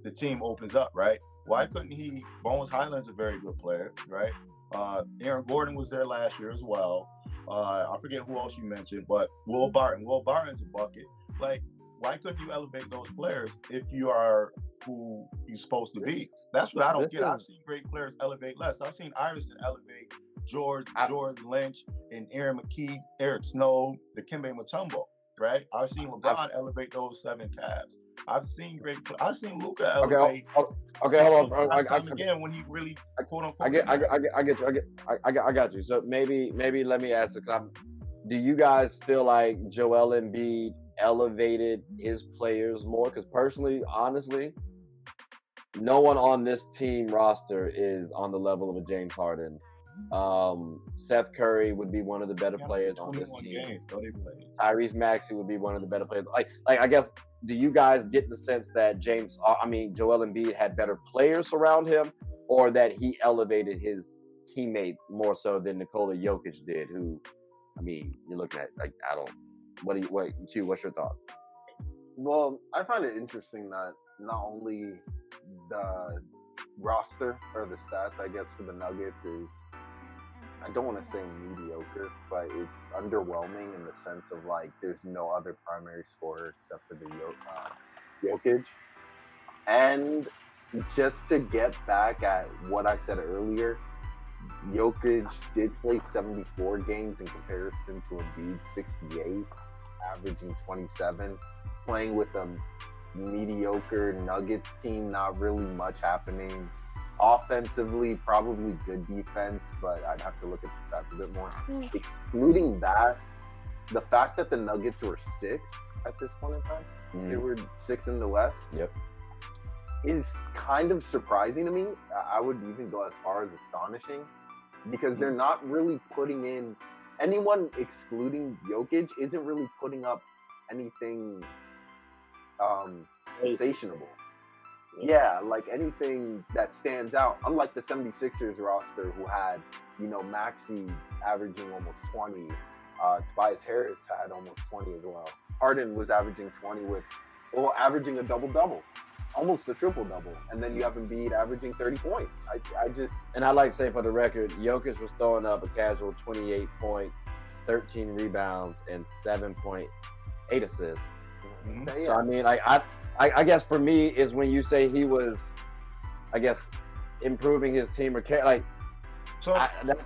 The team opens up, right? Why couldn't he? Bones Highland's a very good player, right? Aaron Gordon was there last year as well. I forget who else you mentioned, but Will Barton. Will Barton's a bucket. Like, why couldn't you elevate those players if you are who you're supposed to be? That's what I don't get. I've seen great players elevate less. I've seen Iverson elevate George Lynch, and Aaron McKee, Eric Snow, Dikembe Mutombo, right? I've seen LeBron elevate those 7 Cavs. I've seen Luka elevate. Okay, hold on. Again, when he really quote unquote. I get you. I got you. So maybe let me ask it. Do you guys feel like Joel Embiid elevated his players more? Because personally, honestly, no one on this team roster is on the level of a James Harden. Seth Curry would be one of the better players on this team. Tyrese Maxey would be one of the better players. Like I guess, do you guys get the sense that Joel Embiid had better players around him, or that he elevated his teammates more so than Nikola Jokic did? Who, I mean, you're looking at what's your thought? Well, I find it interesting that not only the roster or the stats, I guess, for the Nuggets is, I don't want to say mediocre, but it's underwhelming in the sense of like there's no other primary scorer except for the Jokic. And just to get back at what I said earlier, Jokic did play 74 games in comparison to Embiid's 68, averaging 27, playing with a mediocre Nuggets team, not really much happening. Offensively, probably good defense, but I'd have to look at the stats a bit more. Excluding that, the fact that the Nuggets were 6 at this point in time, they were 6 in the West. Yep. Is kind of surprising to me. I would even go as far as astonishing, because they're not really putting in anyone excluding Jokic isn't really putting up anything sensational. Yeah, like anything that stands out. Unlike the 76ers roster, who had, Maxey averaging almost 20. Tobias Harris had almost 20 as well. Harden was averaging 20 averaging a double-double. Almost a triple-double. And then you have Embiid averaging 30 points. And I like to say for the record, Jokic was throwing up a casual 28 points, 13 rebounds, and 7.8 assists. Mm-hmm. So, I mean, I guess for me is when you say he was, I guess, improving his team or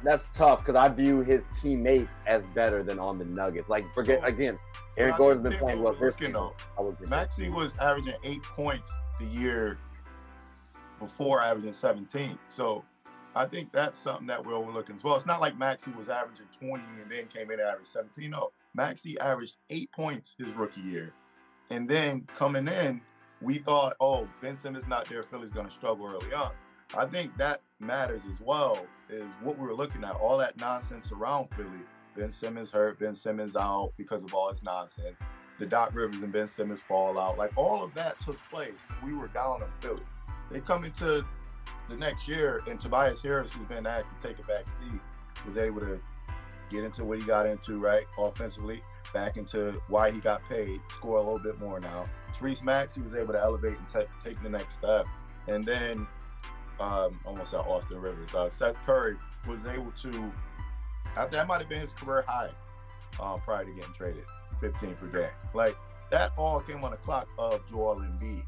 that's tough because I view his teammates as better than on the Nuggets. Again, Aaron Gordon's been playing well this season. Maxey was averaging 8 points the year before averaging 17. So I think that's something that we're overlooking as well. It's not like Maxey was averaging 20 and then came in and averaged 17. No, Maxey averaged 8 points his rookie year. And then coming in, we thought, Ben Simmons not there, Philly's going to struggle early on. I think that matters as well, is what we were looking at, all that nonsense around Philly. Ben Simmons hurt, Ben Simmons out because of all his nonsense. The Doc Rivers and Ben Simmons fall out. Like, all of that took place. We were down on Philly. They come into the next year, and Tobias Harris, who's been asked to take a back seat, was able to get into what he got into, right, offensively, back into why he got paid, score a little bit more now. Therese Maxey was able to elevate and take the next step. And then, almost at Austin Rivers, Seth Curry was able to, that might have been his career high prior to getting traded, 15 per game. Like, that all came on the clock of Joel Embiid.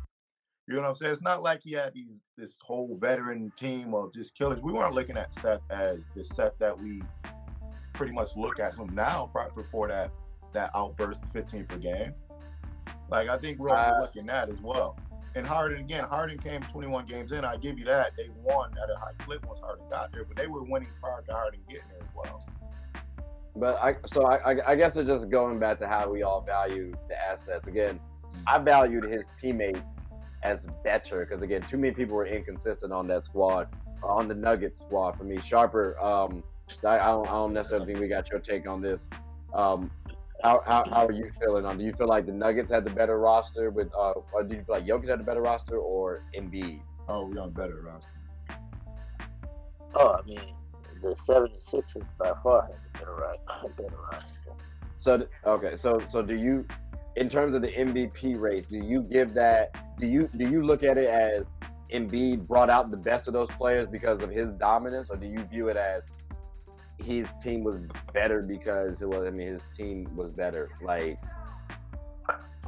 You know what I'm saying? It's not like he had this whole veteran team of just killers. We weren't looking at Seth as the Seth that we pretty much look at him now, before that outburst of 15 per game. Like, I think we're overlooking that as well. And Harden came 21 games in. I give you that. They won at a high clip once Harden got there, but they were winning prior to Harden getting there as well. But I guess it's just going back to how we all value the assets. Again, I valued his teammates as better because, again, too many people were inconsistent on that squad, on the Nuggets squad for me. Sharper, I don't necessarily think we got your take on this. How are you feeling on? Do you feel like the Nuggets had the better roster or do you feel like Jokic had the better roster or Embiid? Oh, we on better roster. I mean, the 76ers by far had the better roster. So do you, in terms of the MVP race, do you give that? Do you look at it as Embiid brought out the best of those players because of his dominance, or do you view it as his team was better because his team was better? Like,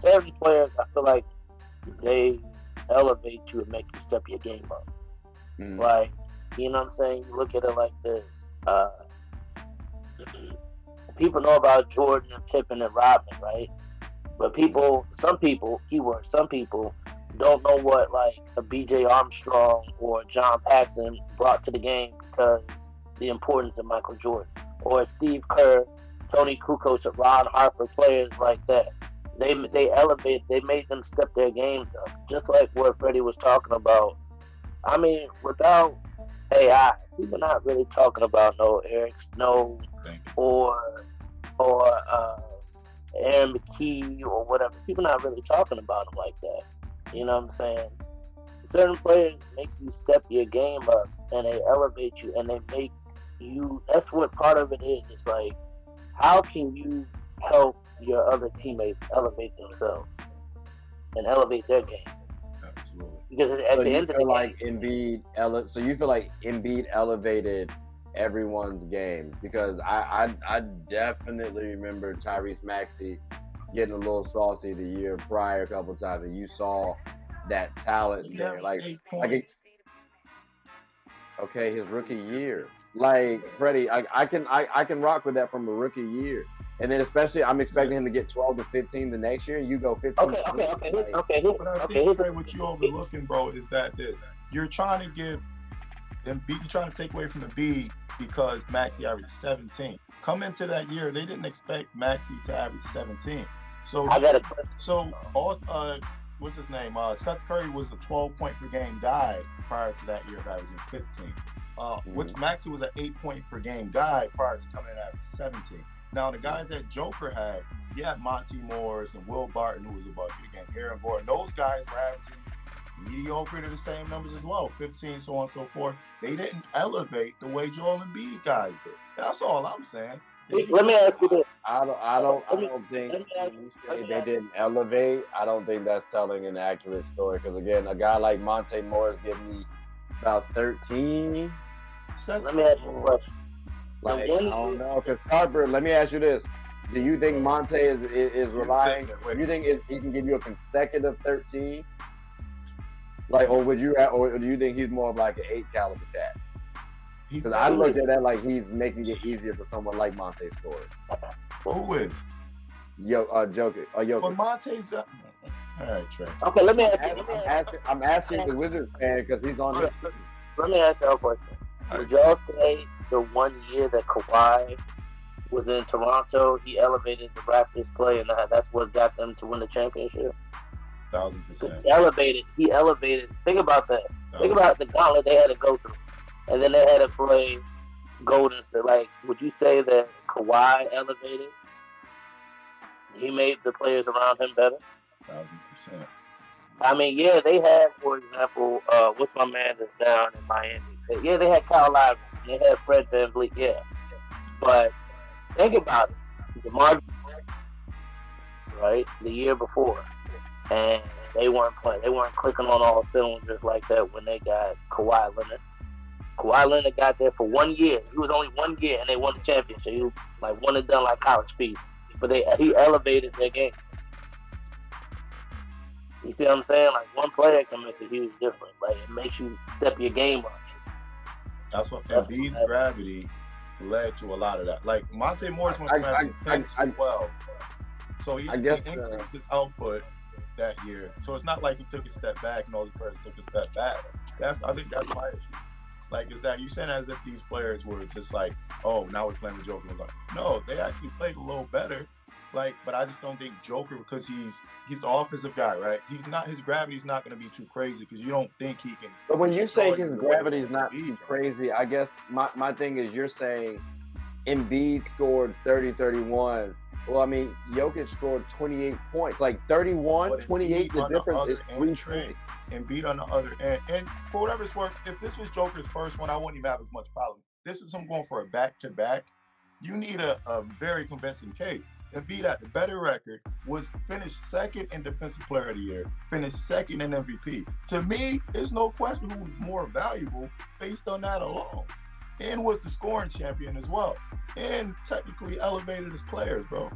certain players, I feel like they elevate you and make you step your game up. Like, you know what I'm saying? You look at it like this. People know about Jordan and Pippen and Rodman, right? But some people don't know what like a B.J. Armstrong or John Paxson brought to the game because the importance of Michael Jordan, or Steve Kerr, Tony Kukoc, Ron Harper, players like that. They made them step their games up, just like what Freddie was talking about. I mean, without AI, people not really talking about no Eric Snow or Aaron McKee or whatever. People not really talking about them like that. You know what I'm saying? Certain players make you step your game up, and they elevate you, and they make you. That's what part of it is. It's like, how can you help your other teammates elevate themselves and elevate their game? Absolutely. Because at the end of the game, so you feel like Embiid elevated everyone's game, because I definitely remember Tyrese Maxey getting a little saucy the year prior a couple of times, and you saw that talent there. His rookie year. Like, Freddie, I can rock with that from a rookie year. And then especially, I'm expecting him to get 12 to 15 the next year, and you go 15. Okay. But I think, Trey, what you overlooking, bro, is that you're trying to give Embiid, you're trying to take away from Embiid because Maxey averaged 17. Come into that year, they didn't expect Maxey to average 17. So I got it. So what's his name? Seth Curry was a 12-point per game guy prior to that year of averaging 15. Which Maxey was an 8-point per game guy prior to coming in at 17. Now the guys that Joker had, he had Monty Morris and Will Barton, who was a bucket again, Aaron Gordon. Those guys were averaging mediocre to the same numbers as well, 15, so on and so forth. They didn't elevate the way Joel Embiid guys did. That's all I'm saying. Let me ask you this. I don't think when you say they didn't elevate, I don't think that's telling an accurate story. Because again, a guy like Monte Morris gave me about 13. Let me ask you a question. Like, I don't know. Because Harper, let me ask you this: do you think Monte is relying? Do you think he can give you a consecutive 13? Like, or do you think he's more of like an 8 caliber cat? Because I looked at that like he's making it easier for someone like Monte scored. Who is? Jokic. But Monte's all right, Trey. Okay, let me ask you. I'm asking the Wizards fan because he's on this. Let me ask y'all a question. Would y'all say the 1 year that Kawhi was in Toronto, he elevated the Raptors play, and that's what got them to win the championship? 1,000%. He elevated. Think about that. Think about the gauntlet they had to go through, and then they had to play Golden State. Like, would you say that Kawhi elevated? He made the players around him better. 1,000%. I mean, yeah, they had, for example, what's my man that's down in Miami? Yeah, they had Kyle Lowry. They had Fred VanVleet, yeah. But think about it. DeMar, right, the year before. And they weren't playing. They weren't clicking on all cylinders like that when they got Kawhi Leonard. Kawhi Leonard got there for 1 year. He was only 1 year, and they won the championship. He was like one and done, like college piece. But he elevated their game. You see what I'm saying? Like, one player can make a huge difference. Like, it makes you step your game up. That's what Embiid's gravity led to a lot of that. Like, Monte Morris went from 10 to 12. So he increased his output that year. So it's not like he took a step back and all the players took a step back. I think that's my issue. Like, is that you saying as if these players were just like, oh, now we're playing with Joker. No, they actually played a little better. Like, but I just don't think Joker, because he's the offensive guy, right? His gravity's not going to be too crazy because you don't think he can. But when you say his gravity's not too crazy, I guess my thing is you're saying Embiid scored 30-31. Well, I mean, Jokic scored 28 points. Like 31, 28, the difference is 3 points. Embiid on the other end. And for whatever it's worth, if this was Joker's first one, I wouldn't even have as much problem. This is him going for a back-to-back. You need a very convincing case. Embiid had the better record, was finished second in Defensive Player of the Year, finished second in MVP. To me, there's no question who's more valuable based on that alone. And was the scoring champion as well. And technically elevated his players, bro.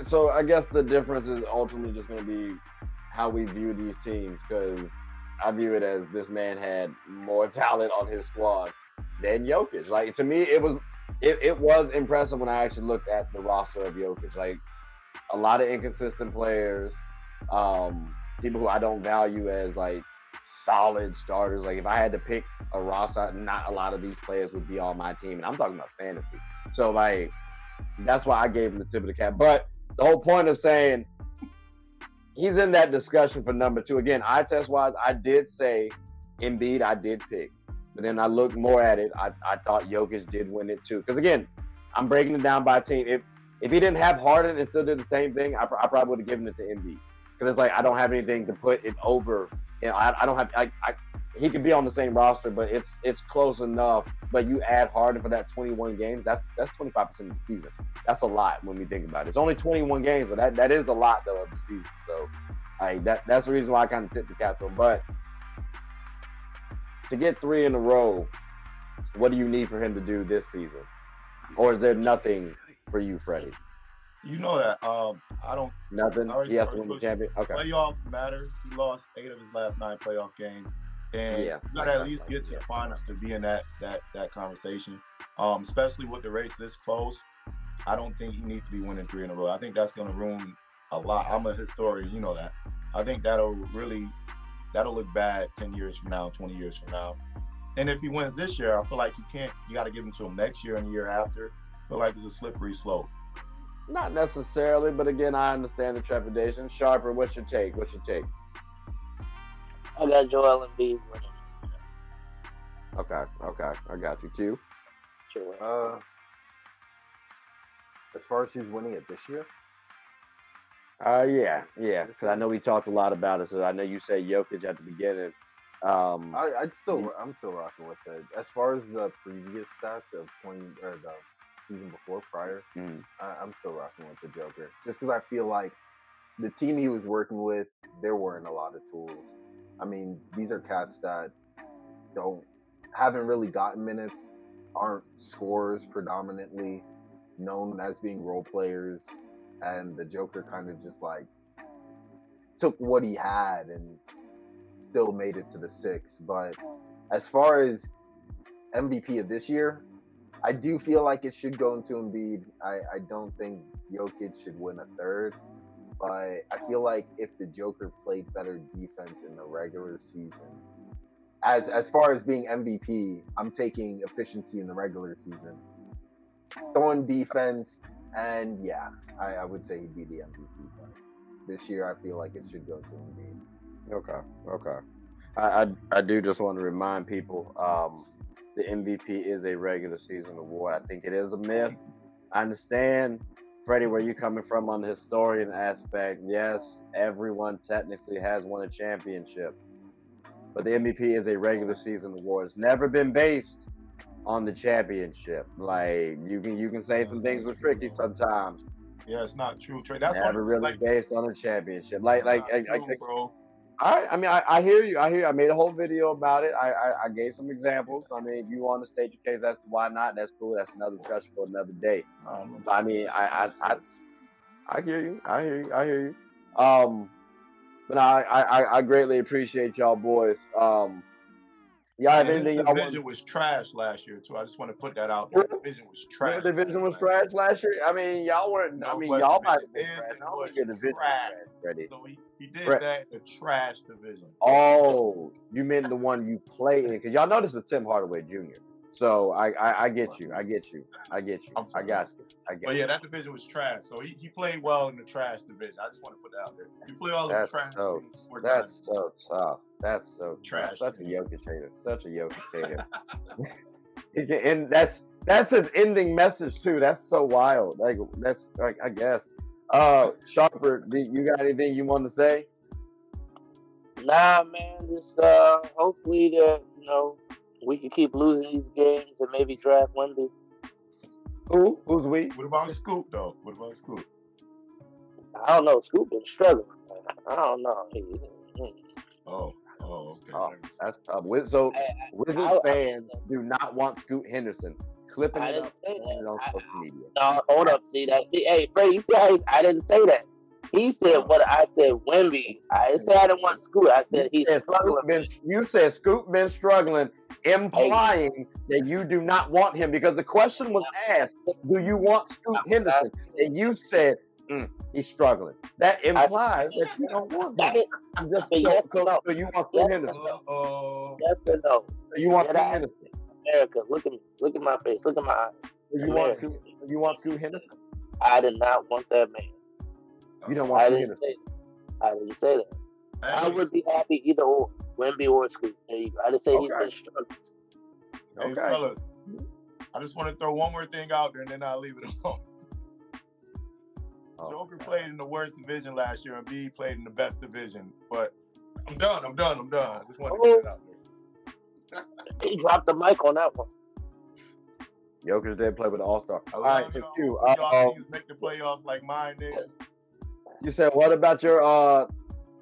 So I guess the difference is ultimately just going to be how we view these teams, because I view it as this man had more talent on his squad than Jokic. Like, to me, it was impressive when I actually looked at the roster of Jokic. Like, a lot of inconsistent players, people who I don't value as like solid starters. Like, if I had to pick a roster, not a lot of these players would be on my team, and I'm talking about fantasy. So like, that's why I gave him the tip of the cap. But the whole point of saying he's in that discussion for number 2. Again, eye test wise, I did say Embiid, I did pick. But then I looked more at it. I thought Jokic did win it too. Because again, I'm breaking it down by team. If he didn't have Harden and still did the same thing, I probably would have given it to Embiid. Because it's like, I don't have anything to put it over. You know, I don't have. He could be on the same roster, but it's close enough. But you add Harden for that 21 games. That's 25% of the season. That's a lot when we think about it. It's only 21 games, but that is a lot though of the season. So, that's the reason why I kind of tipped the cap to him. But to get 3 in a row, what do you need for him to do this season? Or is there nothing for you, Freddie? You know that. I don't. Nothing. He has to win the champion. Okay. Playoffs matter. He lost 8 of his last 9 playoff games, and you got to at least get to the finals to be in that conversation. Especially with the race this close. I don't think he needs to be winning 3 in a row. I think that's going to ruin a lot. I'm a historian, you know that. I think that'll look bad 10 years from now, 20 years from now. And if he wins this year, I feel like you got to give him to him next year and the year after. I feel like it's a slippery slope. Not necessarily, but again, I understand the trepidation. Sharper, what's your take? I got Joel Embiid winning. Okay. I got you. Q? Sure. As far as who's winning it this year? Yeah. Because I know we talked a lot about it, so I know you said Jokic at the beginning. I'm still rocking with it. As far as the previous stats of the season before prior, I'm still rocking with the Joker. Just because I feel like the team he was working with, there weren't a lot of tools. I mean, these are cats that haven't really gotten minutes, aren't scorers predominantly, known as being role players, and the Joker kind of just like took what he had and still made it to the 6. But as far as MVP of this year, I do feel like it should go into Embiid. I don't think Jokic should win a third, but I feel like if the Joker played better defense in the regular season, as far as being MVP, I'm taking efficiency in the regular season. On defense, and yeah, I would say he'd be the MVP. But this year, I feel like it should go to Embiid. Okay. I do just want to remind people, the MVP is a regular season award. I think it is a myth. I understand, Freddie, where you're coming from on the historian aspect. Yes, everyone technically has won a championship, but the MVP is a regular season award. It's never been based on the championship. Like you can say some things were tricky sometimes. Yeah, it's not true, Trey. That's never really based on a championship. Bro. I hear you. I made a whole video about it. I gave some examples. I mean, if you want to state your case as to why not, that's cool. That's another discussion for another day. I mean, I hear you. I hear you. But I greatly appreciate y'all boys. Y'all have anything? The division was trash last year too. I just want to put that out there. The division was trash. The division was trash last year. I mean, y'all weren't. I mean, y'all might have been trash. I don't think your division was trash, Freddie. So he did that in the trash division. Oh, you meant the one you play in? Because y'all know this is Tim Hardaway Jr. So I get you. I got you. But yeah, that division was trash. So he played well in the trash division. I just want to put that out there. He played all in the trash. That's so tough. That's so trash. Such a Jokic hater. Such a Jokic hater. And that's his ending message too. That's so wild. Like that's like I guess. Sharper, you got anything you want to say? Nah, man. Just hopefully that we can keep losing these games and maybe draft Wemby. Who's we? What about Scoop though? I don't know. Scoop been struggling. I don't know. Oh, okay. Oh, that's tough. So Wizards fans do not want Scoot Henderson. Clipping it up on social media. No, hold up. See that? Hey, Freddie, you see how I didn't say that. He said what I said. Wemby. I didn't say I didn't want Scoot. I said he's struggling. You said Scoot been struggling, implying that you do not want him because the question was asked, "Do you want Scoot Henderson?" And you said he's struggling. That implies that you don't want him. So you want Scoot Henderson? Yes or no? You want Scoot Henderson? America, look at me. Look at my face. Look at my eyes. You want Scoot Henderson? I did not want that man. You don't want Scoot Henderson? I didn't say that. I would be happy either or, Wemby or Scoot. There you go. I just say he's been struggling. Hey, fellas, I just want to throw one more thing out there, and then I'll leave it alone. Joker played in the worst division last year, and B played in the best division. But I'm done. I just want to get that out there. He dropped the mic on that one. Jokic did play with the All-Star. All right, so Q. Y'all teams make the playoffs like mine is. You said, what about your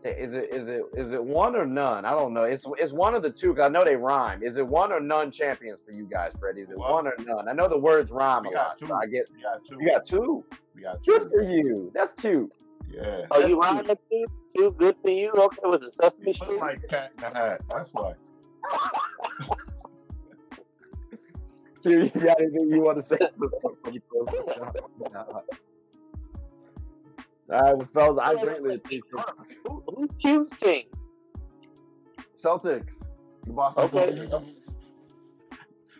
is it one or none? I don't know. It's one of the two because I know they rhyme. Is it one or none champions for you guys, Freddie? Is it one or none? I know the words rhyme a lot. So I get we got two. You got two. We got two. Good for you. That's cute. Yeah. Oh, you rhyme with two? Good for you. Okay, was it Sesame Street? Like Cat in the Hat. That's why. You got anything you want to say before we close this out? All right, well, fellas, I greatly appreciate Who's Q's team? Celtics. The Boston Celtics.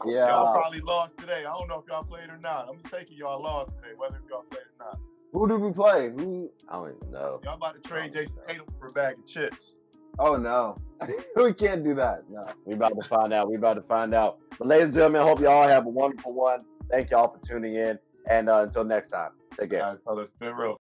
Yeah. Y'all probably lost today. I don't know if y'all played or not. I'm just taking y'all lost today, whether y'all played or not. Who did we play? I don't even know. Y'all about to trade Jason Tatum for a bag of chips. Oh no, we can't do that. No, we about to find out. But ladies and gentlemen, I hope y'all have a wonderful one. Thank y'all for tuning in, and until next time, take care. All right, fellas, it's been real.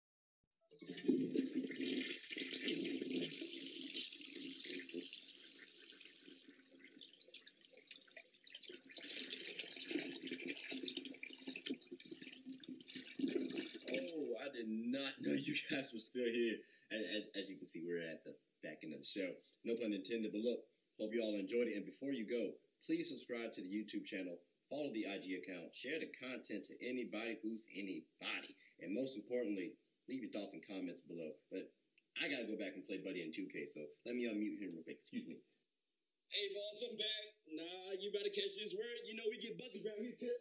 I did not know you guys were still here. As you can see, we're at the back end of the show. No pun intended, but look, hope you all enjoyed it. And before you go, please subscribe to the YouTube channel, follow the IG account, share the content to anybody who's anybody. And most importantly, leave your thoughts and comments below. But I got to go back and play Buddy in 2K, so let me unmute him real quick. Excuse me. Hey, boss, I'm back. Nah, you better catch this word. You know we get buckets around here, too.